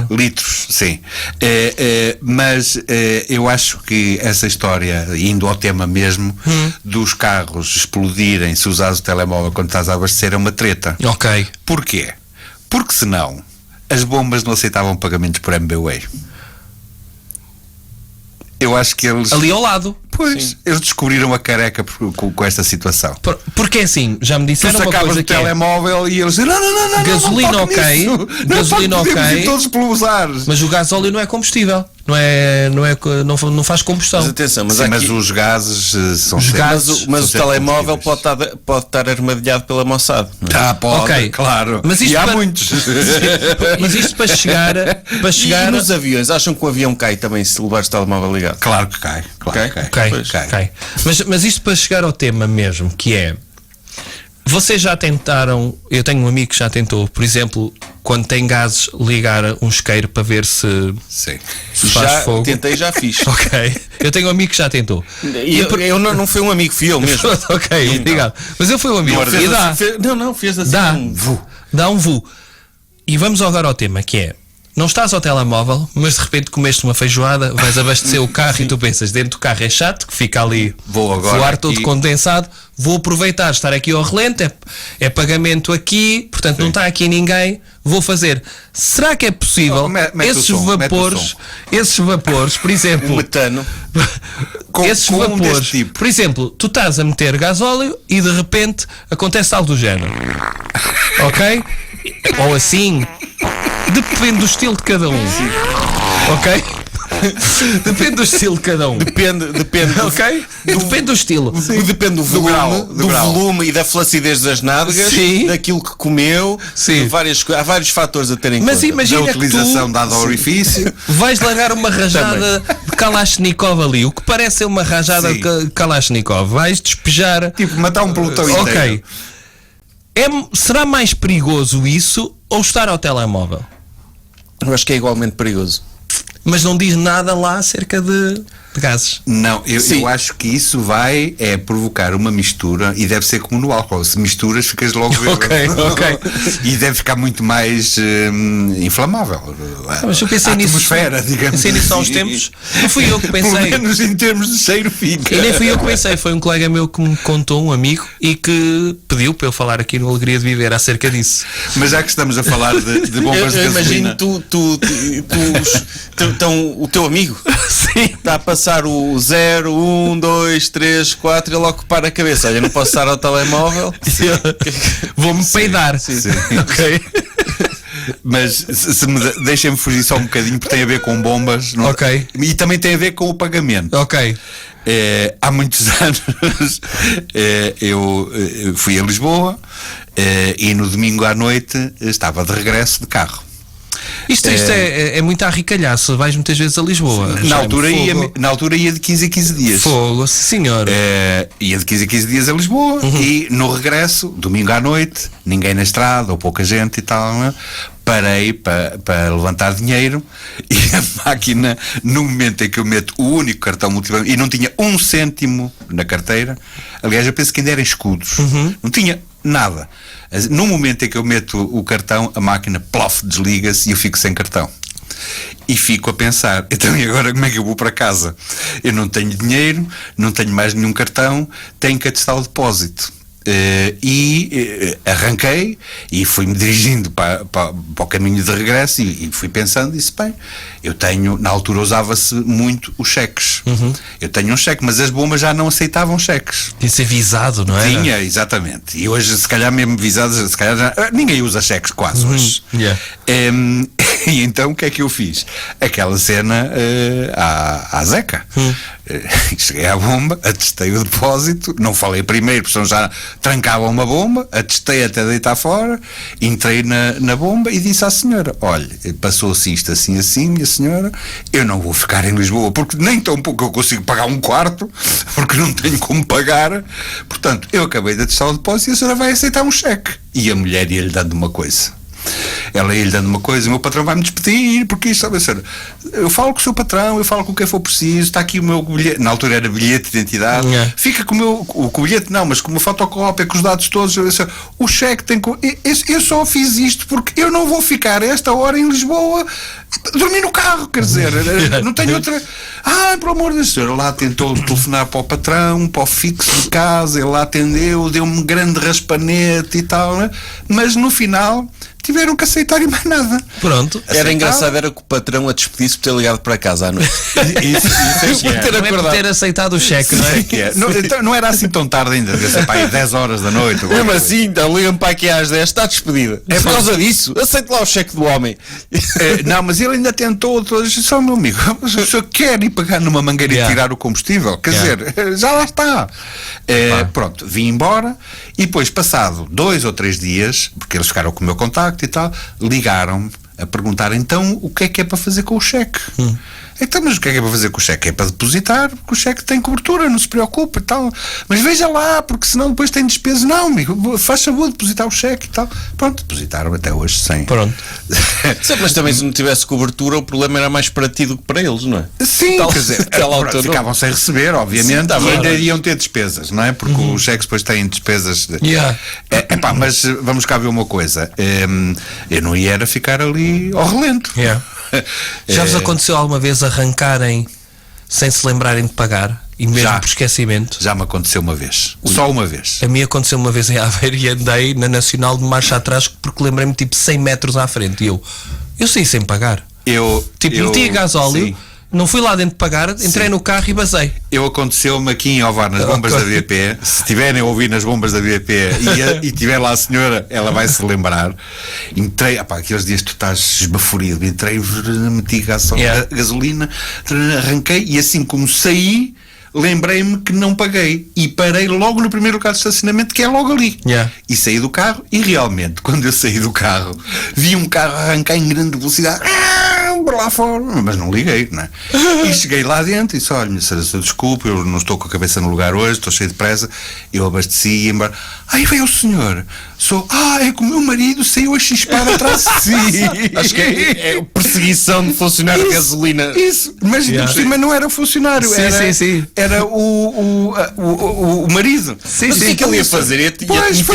Litros, sim. Mas eu acho que essa história, indo ao tema mesmo, dos carros explodirem se usares o telemóvel quando estás a abastecer, é uma treta. Ok. Porquê? Porque senão as bombas não aceitavam pagamentos por MBWay. Eu acho que eles... Ali ao lado. Pois, eles descobriram a careca com esta situação. Porque assim, já me disseram uma coisa que telemóvel e eles dizem: não, gasolina ok, gasolina ok, todos pelo usar. Mas o gasóleo não é combustível, não faz combustão. Mas atenção, mas os gases são os gases, mas o telemóvel pode estar armadilhado pela Mossad. Pode, claro. Mas isto há muitos. Mas isto para chegar E nos aviões, acham que o avião cai também se levares o telemóvel ligado? Claro que cai. Cai. Mas isto para chegar ao tema mesmo, que é: Vocês já tentaram, eu tenho um amigo que já tentou, por exemplo, quando tem gases, ligar um isqueiro para ver se faz já fogo. Tentei, já fiz. Ok. Eu tenho um amigo que já tentou. Eu não foi um amigo, fui eu mesmo. Ok, obrigado. Mas eu fui um amigo. Fez E dá. assim, fez assim. Dá. Um vu. Dá um vu. E vamos agora ao tema, que é: não estás ao telemóvel, mas de repente comeste uma feijoada, vais abastecer o carro e tu pensas, dentro do carro é chato, que fica ali Vou agora o ar todo aqui. condensado, vou aproveitar estar aqui ao relento, é pagamento aqui, portanto não está aqui ninguém, vou fazer. Será que é possível Oh, mete o esses som, vapores, por exemplo, O metano. esses com um vapores, deste tipo. por exemplo, tu estás a meter gasóleo e de repente acontece algo do género, ok? Ou assim, depende do estilo de cada um, ok? Depende do estilo de cada um. Depende. Ok? Depende do estilo. Depende do volume, do volume e da flacidez das nádegas, Sim. daquilo que comeu. Sim. Há vários fatores a terem em Mas conta. imagina Da que utilização tu dada ao orifício. vais largar uma rajada de Kalashnikov ali, o que parece ser uma rajada Sim. de Kalashnikov. Vais despejar. Tipo, matar um pelotão inteiro. Ok. Será mais perigoso isso ou estar ao telemóvel? Eu acho que é igualmente perigoso. Mas não diz nada lá acerca de gases. Não, Sim. eu acho que isso vai provocar uma mistura e deve ser como no álcool. Se misturas, ficas logo Ok. E deve ficar muito mais inflamável. Mas eu pensei a nisso. atmosfera, digamos. Pensei nisso há uns assim. tempos. Não fui eu que Pelo pensei. menos em termos de cheiro fica. E nem fui eu que pensei, foi um colega meu que me contou, um amigo, e que pediu para eu falar aqui no Alegria de Viver acerca disso. Mas já que estamos a falar de bombas de Eu gasolina. imagino o teu amigo Sim. está a passar o 0, 1, 2, 3, 4 e ele ocupar a cabeça. Olha, não posso estar ao telemóvel. Vou-me peidar. Sim. Ok. Mas deixem-me fugir só um bocadinho, porque tem a ver com bombas. Não? Ok. E também tem a ver com o pagamento. Ok. Há muitos anos eu fui a Lisboa e no domingo à noite estava de regresso de carro. Isto é muito a arricalhaço. Vais muitas vezes a Lisboa. Na altura, Fogo. na altura ia de 15 a 15 dias. Fogo, sim, senhor. Ia de 15 a 15 dias a Lisboa e no regresso, domingo à noite, ninguém na estrada ou pouca gente e tal, né? Parei para levantar dinheiro e a máquina, no momento em que eu meto o único cartão multibanco, e não tinha um cêntimo na carteira, aliás eu penso que ainda era em escudos, não tinha nada. No momento em que eu meto o cartão, a máquina plof, desliga-se e eu fico sem cartão. E fico a pensar, então e agora como é que eu vou para casa? Eu não tenho dinheiro, não tenho mais nenhum cartão, tenho que atestar o depósito. Arranquei e fui-me dirigindo para o caminho de regresso e fui pensando, disse, bem, eu tenho, na altura usava-se muito os cheques. Eu tenho um cheque, mas as bombas já não aceitavam cheques. Tinha de ser visado, não é? Tinha, exatamente. E hoje, se calhar mesmo visados, se calhar ninguém usa cheques quase hoje. Yeah. E então o que é que eu fiz? Aquela cena à Zeca. Cheguei à bomba, atestei o depósito, não falei primeiro, porque senão já trancava uma bomba, atestei até deitar fora, entrei na bomba e disse à senhora, olha, passou-se isto assim, minha senhora, eu não vou ficar em Lisboa, porque nem tão pouco eu consigo pagar um quarto, porque não tenho como pagar, portanto, eu acabei de atestar o depósito e a senhora vai aceitar um cheque. E a mulher ia-lhe dando uma coisa. Ela ia-lhe dando uma coisa, o meu patrão vai-me despedir, porque isto, sabe, eu falo com o seu patrão, eu falo com quem for preciso, está aqui o meu bilhete, na altura era bilhete de identidade, fica com o bilhete não, mas com uma fotocópia, com os dados todos, o cheque tem eu só fiz isto porque eu não vou ficar a esta hora em Lisboa dormir no carro, quer dizer, não tenho outra. Pelo amor de Deus, ele lá tentou telefonar para o patrão, para o fixo de casa, ele lá atendeu, deu-me um grande raspanete e tal, né? Mas no final tiveram que aceitar e mais nada. Pronto. Era engraçado, era que o patrão a despedir-se por ter ligado para casa à noite. Isso é por ter aceitado o cheque, não é? Não era assim tão tarde ainda, devia ser para aí 10 horas da noite. Mesmo assim, então, ligam para aqui às 10, está despedida. É por causa disso, aceite lá o cheque do homem. Não, mas ele ainda tentou, disse, só meu amigo, mas o senhor quer ir pagar numa mangueira e tirar o combustível? Quer dizer, já lá está. Pronto, vim embora e depois, passado 2 ou 3 dias, porque eles ficaram com o meu contacto e tal, ligaram-me a perguntar, então, o que é para fazer com o cheque? Então, mas o que é para fazer com o cheque? É para depositar, porque o cheque tem cobertura, não se preocupe e tal. Mas veja lá, porque senão depois tem despesas. Não, amigo, faz favor de depositar o cheque e tal. Pronto, depositaram até hoje sem. Pronto. Sim, mas também se não tivesse cobertura, o problema era mais para ti do que para eles, não é? Sim, quer dizer, ficavam sem receber, obviamente, Sim, e ainda iriam ter despesas, não é? Porque os cheques depois têm despesas. Mas vamos cá ver uma coisa. Eu não ia era ficar ali ao relento. Já vos aconteceu alguma vez arrancarem sem se lembrarem de pagar? E mesmo por esquecimento? Já me aconteceu uma vez. Só uma vez. A mim aconteceu uma vez em Aveiro e andei na Nacional de marcha atrás porque lembrei-me tipo 100 metros à frente e eu saí sem pagar. Meti gasóleo, sim. Não fui lá dentro pagar, entrei no carro e basei. Aconteceu-me aqui em Ovar, nas bombas da BP. Se estiverem a ouvir nas bombas da BP e tiver lá a senhora, ela vai se lembrar. Entrei, aqueles dias tu estás esbaforido, entrei, meti gasolina, arranquei e assim como saí, lembrei-me que não paguei e parei logo no primeiro lugar de estacionamento, que é logo ali. E saí do carro e realmente, quando eu saí do carro, vi um carro arrancar em grande velocidade por lá fora, mas não liguei, não é? E cheguei lá dentro e disse, olha, minha senhora, desculpe, eu não estou com a cabeça no lugar hoje, estou cheio de pressa. Eu abasteci e ia embora. Aí veio o senhor, é que o meu marido saiu a chispar atrás de si. Acho que é perseguição de funcionário de gasolina. Isso, mas por cima não era funcionário, era o marido. Mas o que ele ia fazer? Ia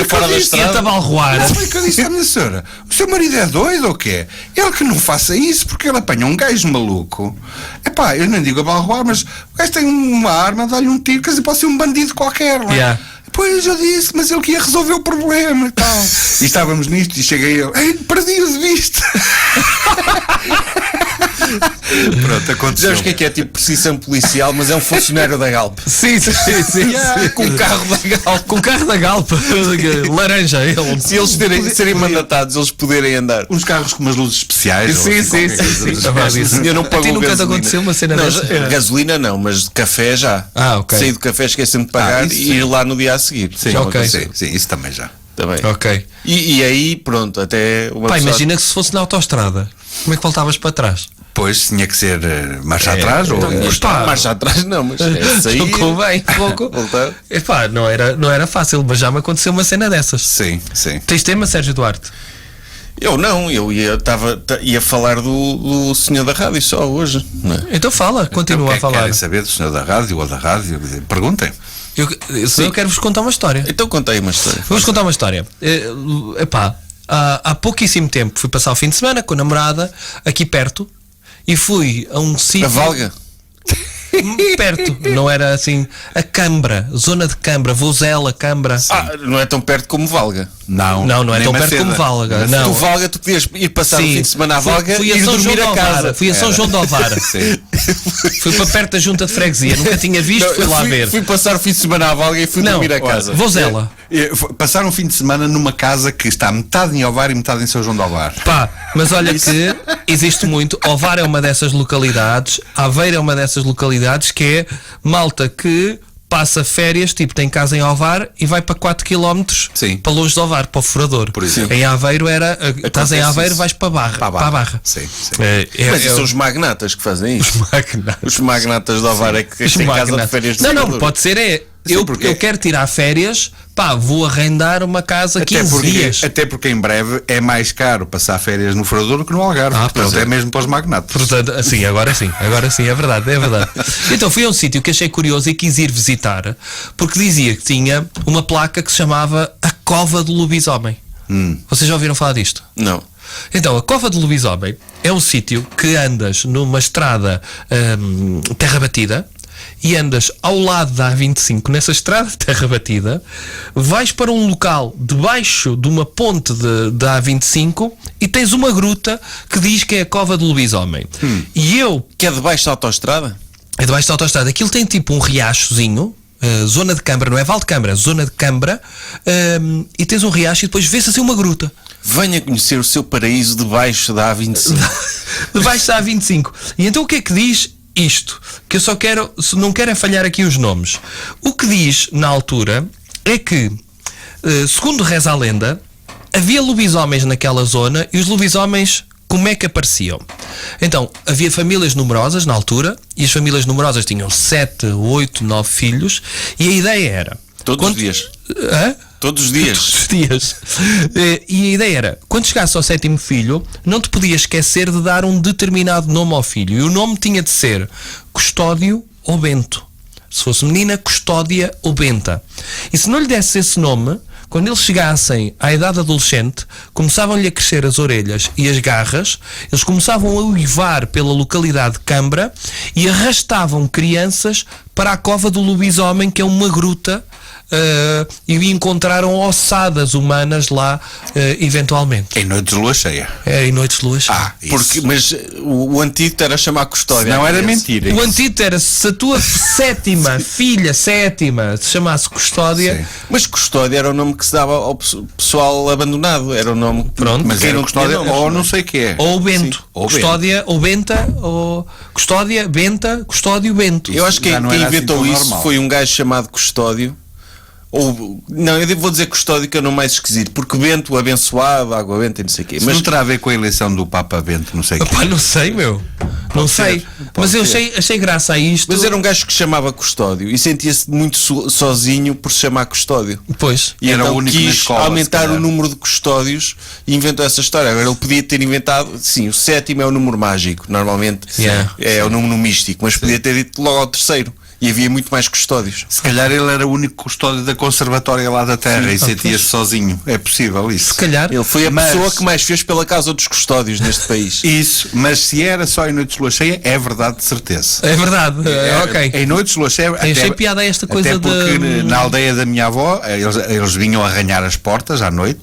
fora da estrada? Ia tabalroar. Foi o que eu disse à minha senhora, o seu marido é doido ou quê? Ele que não faça isso, porque ele apanha um gajo maluco. Eu não digo abalroar, mas o gajo tem uma arma, dá-lhe um tiro, quer dizer, pode ser um bandido qualquer. Pois eu disse, mas ele que ia resolver o problema e tal. E estávamos nisto e cheguei eu, perdi-o de vista. Pronto, aconteceu. Já o que é tipo perseguição policial, mas é um funcionário da Galp. Sim. Com o carro da Galp. Com o carro da Galp. Laranja. Se eles serem mandatados, eles poderem andar. Uns carros com umas luzes especiais. Sim. O senhor não pagou nunca gasolina. Te aconteceu uma cena dessa? Gasolina não, mas de café já. Ok. Saí do café, esqueci-me de pagar e ir lá no dia a seguir. Sim, isso também já. Também. Ok. E aí, pronto, até uma pessoa... imagina que se fosse na autoestrada, como é que voltavas para trás? Pois tinha que ser marcha atrás ou marcha atrás não, mas sair, bem pouco. Não era fácil, mas já me aconteceu uma cena dessas. Sim. Tens tema, Sérgio Duarte? Eu não, ia falar do senhor da rádio só hoje, não é? Então fala, continua a falar. Querem saber do senhor da rádio ou da rádio? Perguntem. Eu quero-vos contar uma história. Então contei uma história. Vou-vos contar uma história. Há pouquíssimo tempo fui passar o fim de semana com a namorada aqui perto e fui a um sítio. A Valga? Perto, não era assim. A Cambra, zona de Cambra, Vozela, Cambra. Não é tão perto como Valga. Não é tão perto como Valga. Não. Tu Valga, tu podias ir passar o fim de semana à Valga e ir dormir a casa. Fui a São João de Alvar. Fui para perto da junta de freguesia, nunca tinha visto, fui lá ver. Fui passar o fim de semana à Valga e fui dormir a casa. Vozela. Passaram um fim de semana numa casa que está metade em Ovar e metade em São João de Alvar. Mas olha que existe muito. Ovar é uma dessas localidades, Aveiro é uma dessas localidades, que é malta que passa férias, tipo, tem casa em Ovar e vai para 4 km para longe de Ovar, para o Furador. Por exemplo. Em Aveiro estás em Aveiro, vais para a Barra. Sim. Mas são os magnatas que fazem isso. Os magnatas de Ovar é que têm casa de férias. Não, pode ser eu quero tirar férias, vou arrendar uma casa 15 dias. Até porque em breve é mais caro passar férias no Furador do que no Algarve. Portanto, é mesmo para os magnatos. Portanto, agora sim, é verdade. Então fui a um sítio que achei curioso e quis ir visitar, porque dizia que tinha uma placa que se chamava a Cova do Lobisomem. Vocês já ouviram falar disto? Não. Então, a Cova do Lobisomem é um sítio que andas numa estrada terra batida e andas ao lado da A25 nessa estrada de terra batida, vais para um local debaixo de uma ponte da A25 e tens uma gruta que diz que é a Cova do Lobisomem. Que é debaixo da autoestrada? É debaixo da autoestrada. Aquilo tem tipo um riachozinho, zona de Cambra, não é Val de Cambra, zona de Cambra, e tens um riacho e depois vê-se assim uma gruta. Venha conhecer o seu paraíso debaixo da A25. Debaixo da A25. E então o que é que diz isto? Que eu não quero falhar aqui os nomes. O que diz na altura é que, segundo reza a lenda, havia lobisomens naquela zona e os lobisomens como é que apareciam? Então, havia famílias numerosas na altura, e as famílias numerosas tinham 7, 8, 9 filhos, e a ideia era... Todos os dias. Hã? Todos os dias. Todos os dias. E a ideia era, quando chegasse ao 7º filho, não te podias esquecer de dar um determinado nome ao filho. E o nome tinha de ser Custódio ou Bento. Se fosse menina, Custódia ou Benta. E se não lhe desse esse nome, quando eles chegassem à idade adolescente, começavam-lhe a crescer as orelhas e as garras, eles começavam a uivar pela localidade de Cambra e arrastavam crianças para a cova do lobisomem, que é uma gruta, e encontraram ossadas humanas lá, eventualmente. Em noites de lua cheia. Em noites de lua cheia. Mas o antídoto era chamar Custódia. Não era mentira. O antídoto era, se a tua filha sétima se chamasse Custódia... Sim. Mas Custódia era o nome que se dava ao pessoal abandonado. Era o nome... Pronto. Mas quem era não Custódia tinha nomes, ou não é? não sei o que é. Ou Bento. Sim. Ou Custódia ou Benta, ou Custódia, Benta, Custódio, Bento. Eu acho que Já não quem era assim inventou tão isso normal. foi um gajo chamado Custódio. Ou, não, eu vou dizer Custódio, que é o nome mais esquisito, porque Bento, abençoado, água benta e não sei o quê. Mas não terá a ver com a eleição do Papa Bento, não sei o que. Epá, não sei, meu. Não sei. Mas eu achei graça a isto. Mas era um gajo que se chamava Custódio e sentia-se muito sozinho por se chamar Custódio. Pois. E Era então o único na quis escola, se aumentar calhar. o número de custódios e inventou essa história. Agora ele podia ter inventado, sim, o 7º é o número mágico, normalmente é o número místico, mas podia ter dito logo ao 3º. E havia muito mais custódios. Se calhar ele era o único custódio da conservatória lá da Terra e sentia-se sozinho. É possível isso. Se calhar. Ele foi a Mas- pessoa que mais fez pela causa dos custódios neste país. Isso, mas se era só em noites de lua cheia, é verdade de certeza. É verdade. Ok. Em noites de lua cheia, Achei piada a esta coisa até porque de- na aldeia da minha avó eles vinham arranhar as portas à noite.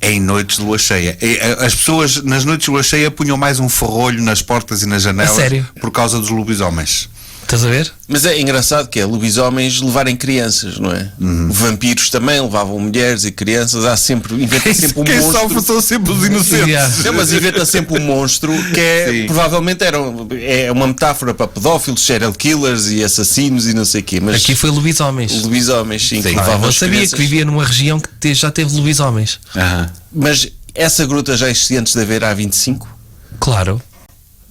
Em noites de lua cheia. As pessoas nas noites de lua cheia punham mais um ferrolho nas portas e nas janelas sério? por causa dos lobisomens. Estás a ver? Mas é engraçado que é lobisomens levarem crianças, não é? Vampiros também levavam mulheres e crianças. Há sempre, inventa sempre um Quem monstro. sofre são sempre os inocentes. Yeah. Não, mas inventa sempre um monstro que é, Sim. provavelmente é uma metáfora para pedófilos, serial killers e assassinos e não sei o quê. Mas Aqui foi lobisomens. lobisomens, sim, que Ah, levavam não as sabia crianças. que vivia numa região que já teve lobisomens. Aham. Mas essa gruta já existia antes de haver a A25? Claro.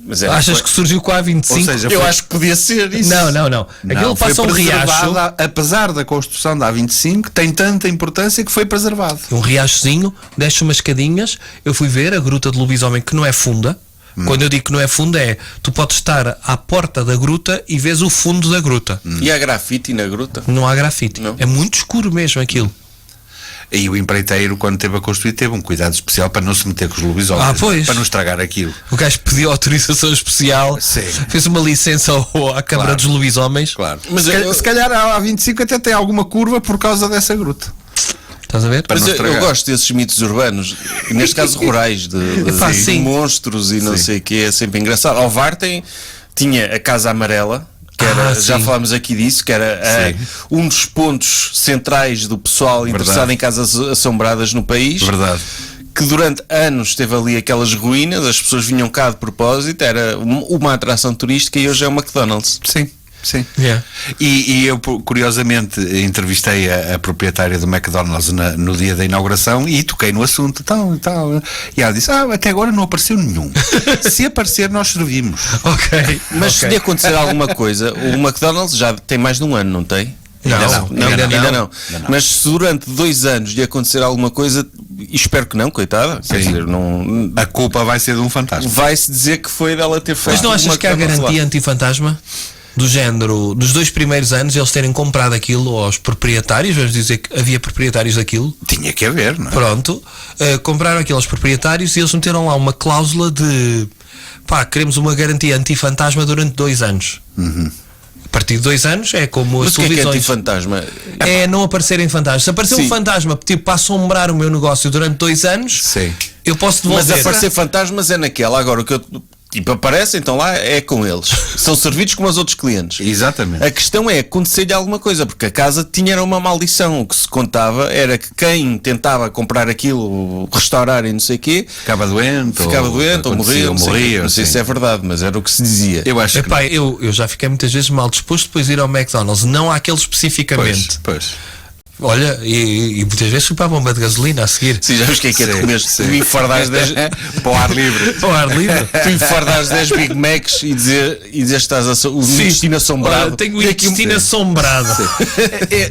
Mas Achas que surgiu com a A25? Ou seja, Eu foi- acho que podia ser isso. Não. Não, Aquilo foi passa um riacho. preservada, apesar da construção da A25, tem tanta importância que foi preservado. Um riachozinho, desce umas escadinhas. Eu fui ver a gruta de lobisomem, que não é funda. Quando eu digo que não é funda, é tu podes estar à porta da gruta e vês o fundo da gruta. E há grafite na gruta? Não há grafite. Não. É muito escuro mesmo aquilo. E o empreiteiro, quando teve a construir, teve um cuidado especial para não se meter com os lobisomens. Ah, pois. Para não estragar aquilo. O gajo pediu autorização especial, Sim. fez uma licença à Câmara Claro. dos Lobisomens. Claro. Mas Se calhar a A25 até tem alguma curva por causa dessa gruta. Estás a ver? Para Mas não eu estragar. gosto desses mitos urbanos, neste caso rurais, de Epá, de sim. monstros e não sei o que, é sempre engraçado. Alvar tinha a Casa Amarela, que era, já sim. falámos aqui disso, que era um dos pontos centrais do pessoal interessado em casas assombradas no país. Verdade. Que durante anos esteve ali aquelas ruínas, as pessoas vinham cá de propósito, era uma atração turística e hoje é o McDonald's. Sim. Sim. Yeah. E eu, curiosamente, entrevistei a proprietária do McDonald's no dia da inauguração e toquei no assunto tal e tal. E ela disse: até agora não apareceu nenhum. Se aparecer, nós servimos. Ok. Mas se lhe acontecer alguma coisa, o McDonald's já tem mais de um ano, não tem? Não, ainda não. Mas se durante 2 anos lhe acontecer alguma coisa, e espero que não, coitada, quer dizer, não, A culpa vai ser de um fantasma. vai-se dizer que foi dela ter feito. Mas não achas uma que há McDonald's lá. garantia antifantasma? Do género, dos 2 primeiros anos eles terem comprado aquilo aos proprietários, vamos dizer que havia proprietários daquilo. Tinha que haver, não é? Pronto, compraram aquilo aos proprietários e eles meteram lá uma cláusula de queremos uma garantia antifantasma durante 2 anos. A partir de 2 anos é como Mas as o que é televisões. antifantasma? É não aparecerem fantasmas. Se aparecer Sim. um fantasma tipo, para assombrar o meu negócio durante 2 anos, Sim. eu posso Mas devolver. aparecer fantasmas é naquela. Agora, o que eu. Tipo, aparece, então lá é com eles. São servidos como os outros clientes. Exatamente. A questão é acontecer-lhe alguma coisa, porque a casa era uma maldição. O que se contava era que quem tentava comprar aquilo, restaurar e não sei o quê, Ficava doente, ou morria. Não sei assim. se é verdade, mas era o que se dizia. Eu acho que Epá, eu já fiquei muitas vezes mal disposto depois de ir ao McDonald's, não àquele especificamente. Pois. Olha, e muitas vezes fui para a bomba de gasolina a seguir. Sim, já vês o que é comer? Tu enfardares 10 para o ar livre. Para o ar livre. Tu enfardares 10 Big Macs e dizer que estás o intestino assombrado. Olha, tenho o intestino assombrado.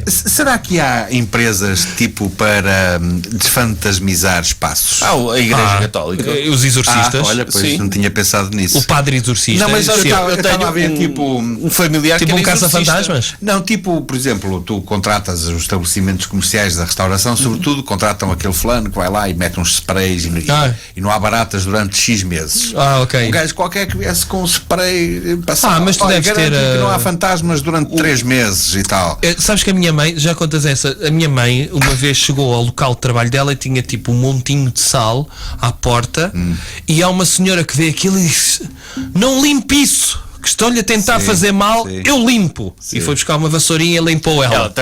Será que há empresas tipo para desfantasmizar espaços? A Igreja Católica. Os exorcistas. Olha, pois Sim. não tinha pensado nisso. O padre exorcista. Não, mas eu estava a ver tipo um familiar tipo que um era caça-fantasmas. Não, tipo, por exemplo, tu contratas os estabelecimentos comerciais da restauração, sobretudo contratam aquele fulano que vai lá e mete uns sprays e não há baratas durante X meses. Ok. Um gajo qualquer que viesse com um spray mas tu deves ter que não há fantasmas durante 3 meses e tal. Sabes que a minha mãe, já contas essa, a minha mãe uma vez chegou ao local de trabalho dela e tinha tipo um montinho de sal à porta e há uma senhora que vê aquilo e diz: não limpe isso, que estão-lhe a tentar fazer mal, eu limpo. E foi buscar uma vassourinha e limpou ela.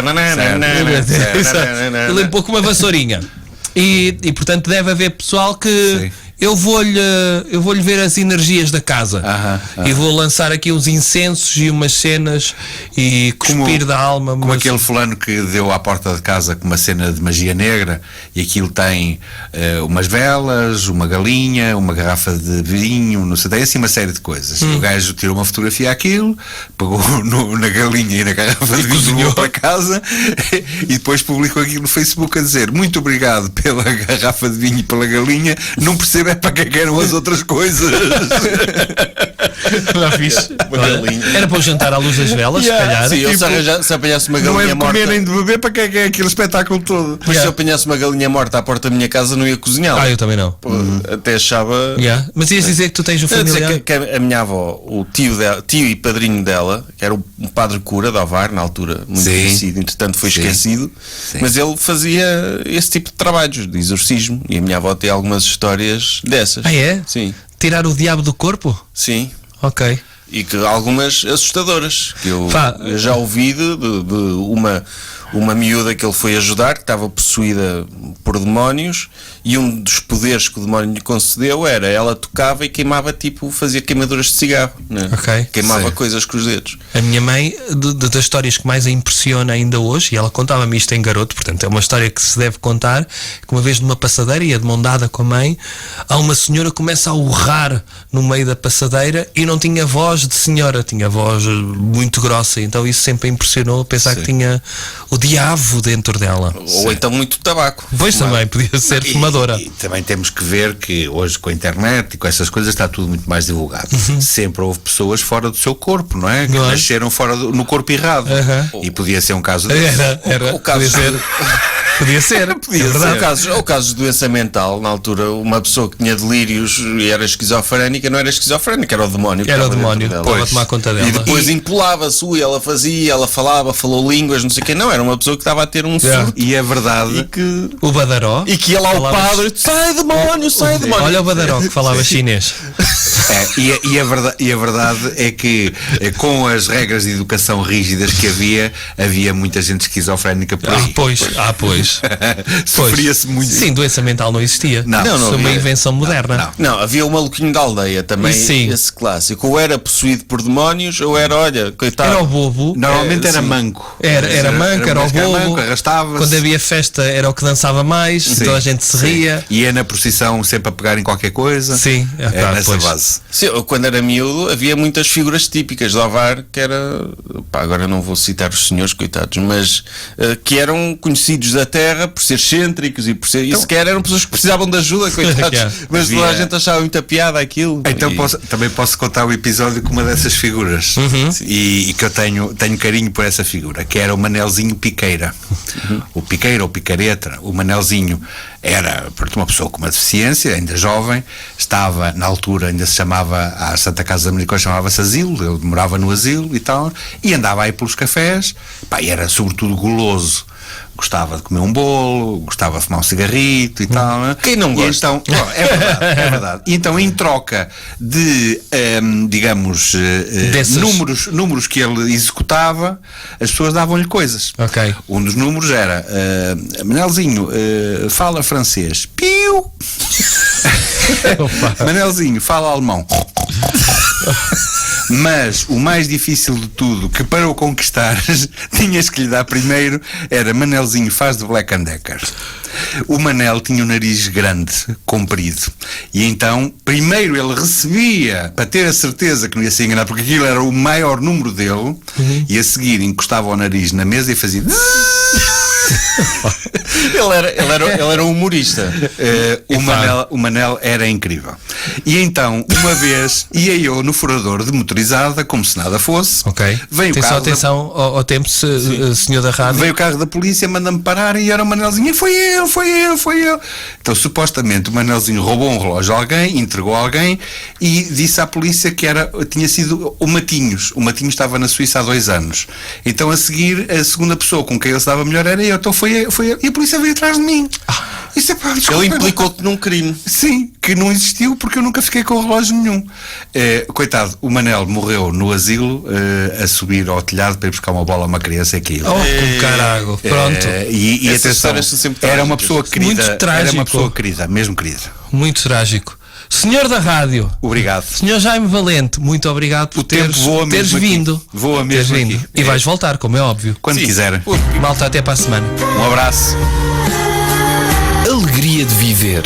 Limpou com uma vassourinha. E portanto deve haver pessoal que eu vou-lhe ver as energias da casa e vou lançar aqui uns incensos e umas cenas e cuspir da alma. Como aquele fulano que deu à porta de casa com uma cena de magia negra e aquilo tem umas velas, uma galinha, uma garrafa de vinho, não sei, tem assim uma série de coisas. O gajo tirou uma fotografia àquilo, pegou na galinha e na garrafa de vinho, levou para casa e depois publicou aquilo no Facebook a dizer: muito obrigado pela garrafa de vinho e pela galinha, não percebo é para que eram as outras coisas. Já fiz. Era para o jantar à luz das velas, se calhar. Sim, eu se apanhasse uma galinha morta. Não é de comer nem de beber, para que é aquele espetáculo todo? Mas se eu apanhasse uma galinha morta à porta da minha casa, não ia cozinhá-la. Eu também não. Até achava. Mas ias dizer que tu tens um familiar? Que a minha avó, o tio e padrinho dela, que era um padre cura de Ovar, na altura, muito conhecido, entretanto foi esquecido, mas ele fazia esse tipo de trabalhos, de exorcismo, e a minha avó tem algumas histórias dessas. É? Sim. Tirar o diabo do corpo? Sim. Ok. E que algumas assustadoras, que eu já ouvi de uma miúda que ele foi ajudar, que estava possuída por demónios, e um dos poderes que o demónio lhe concedeu era, ela tocava e queimava, tipo, fazia queimaduras de cigarro, né? Queimava coisas com os dedos. A minha mãe, das histórias que mais a impressiona ainda hoje, e ela contava-me isto em garoto, portanto é uma história que se deve contar, que uma vez numa passadeira, ia de mão dada com a mãe, há uma senhora que começa a urrar no meio da passadeira e não tinha voz de senhora, tinha voz muito grossa, então isso sempre a impressionou, pensar que tinha o diabo dentro dela. Ou então muito tabaco. Pois também, podia ser fumadora. E também temos que ver que hoje com a internet e com essas coisas está tudo muito mais divulgado. Sempre houve pessoas fora do seu corpo, não é? Que nasceram fora no corpo errado. E podia ser um caso desse. Era. O caso Podia ser. O caso de doença mental, na altura, uma pessoa que tinha delírios e era esquizofrénica, não era esquizofrénica, era o demónio. Era o demónio, estava a tomar conta dela. E depois empolava-se, ela fazia, ela falava, falou línguas, não sei o quê. Não, era uma pessoa que estava a ter um surto. E é verdade que o Badaró. E que ia lá o padre, sai demónio. Olha o Badaró que falava chinês. E a verdade é que com as regras de educação rígidas que havia muita gente esquizofrénica por aí. Pois. Sofria-se muito. Sim, doença mental não existia. Não foi uma invenção moderna. Não, havia o maluquinho da aldeia também, esse clássico. Ou era possuído por demónios, ou era, olha, coitado. Era o bobo. Normalmente era manco. Era manco, era o bobo. Arrastava-se. Quando havia festa era o que dançava mais, então a gente se ria. E ia na procissão sempre a pegar em qualquer coisa. Sim, nessa base. Sim, quando era miúdo havia muitas figuras típicas de Ovar que era, agora não vou citar os senhores, coitados, mas que eram conhecidos da terra por ser excêntricos e por ser. E sequer eram pessoas que precisavam de ajuda, coitados. Mas toda a gente achava muita piada aquilo. Então também posso contar o episódio com uma dessas figuras. E que eu tenho carinho por essa figura, que era o Manelzinho Piqueira. O Piqueira ou Picareta, o Manelzinho era uma pessoa com uma deficiência, ainda jovem, estava na altura, ainda se chamava, a Santa Casa da Misericórdia chamava-se asilo, ele morava no asilo e tal, e andava aí pelos cafés, e era sobretudo goloso. Gostava de comer um bolo, gostava de fumar um cigarrito e tal. Né? Quem não gosta? Então, é verdade. E então, em troca de, digamos, números que ele executava, as pessoas davam-lhe coisas. Okay. Um dos números era Manelzinho, fala francês. Piu! Manelzinho, fala alemão. Mas o mais difícil de tudo, que para o conquistar tinhas que lhe dar primeiro, era Manelzinho faz de Black & Decker. O Manel tinha um nariz grande, comprido, e então primeiro ele recebia, para ter a certeza que não ia ser enganado, porque aquilo era o maior número dele, e a seguir encostava o nariz na mesa e fazia... Ele era um humorista. O Manel era incrível. E então, uma vez, ia eu no furador de motorizada, como se nada fosse. Ok. Veio Tem o só carro atenção ao tempo, senhor da rádio. Veio o carro da polícia, manda-me parar e era o Manelzinho. E foi ele. Então, supostamente, o Manelzinho roubou um relógio a alguém, entregou a alguém e disse à polícia que tinha sido o Matinhos. O Matinhos estava na Suíça há 2 anos. Então, a seguir, a segunda pessoa com quem ele se dava melhor era eu. Então, foi ele. E a polícia veio atrás de mim. Isso é pá, desculpa, ele implicou-te num crime. Sim, que não existiu porque eu nunca fiquei com relógio nenhum. Coitado, o Manel morreu no asilo a subir ao telhado para ir buscar uma bola a uma criança e aquilo. Com caralho, pronto. E atenção, era uma pessoa querida. Muito trágico. Era uma pessoa querida, mesmo querida. Muito trágico. Senhor da rádio. Obrigado. Senhor Jaime Valente, muito obrigado por teres vindo. Voa mesmo aqui. E vais voltar, como é óbvio. Quando quiser. Malta, até para a semana. Um abraço. Alegria de viver.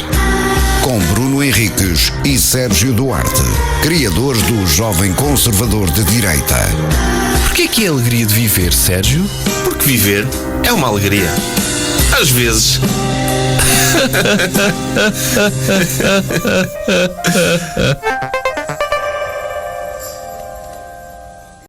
Com Bruno Henriques e Sérgio Duarte, criadores do Jovem Conservador de Direita. Porquê que é alegria de viver, Sérgio? Porque viver é uma alegria. Às vezes.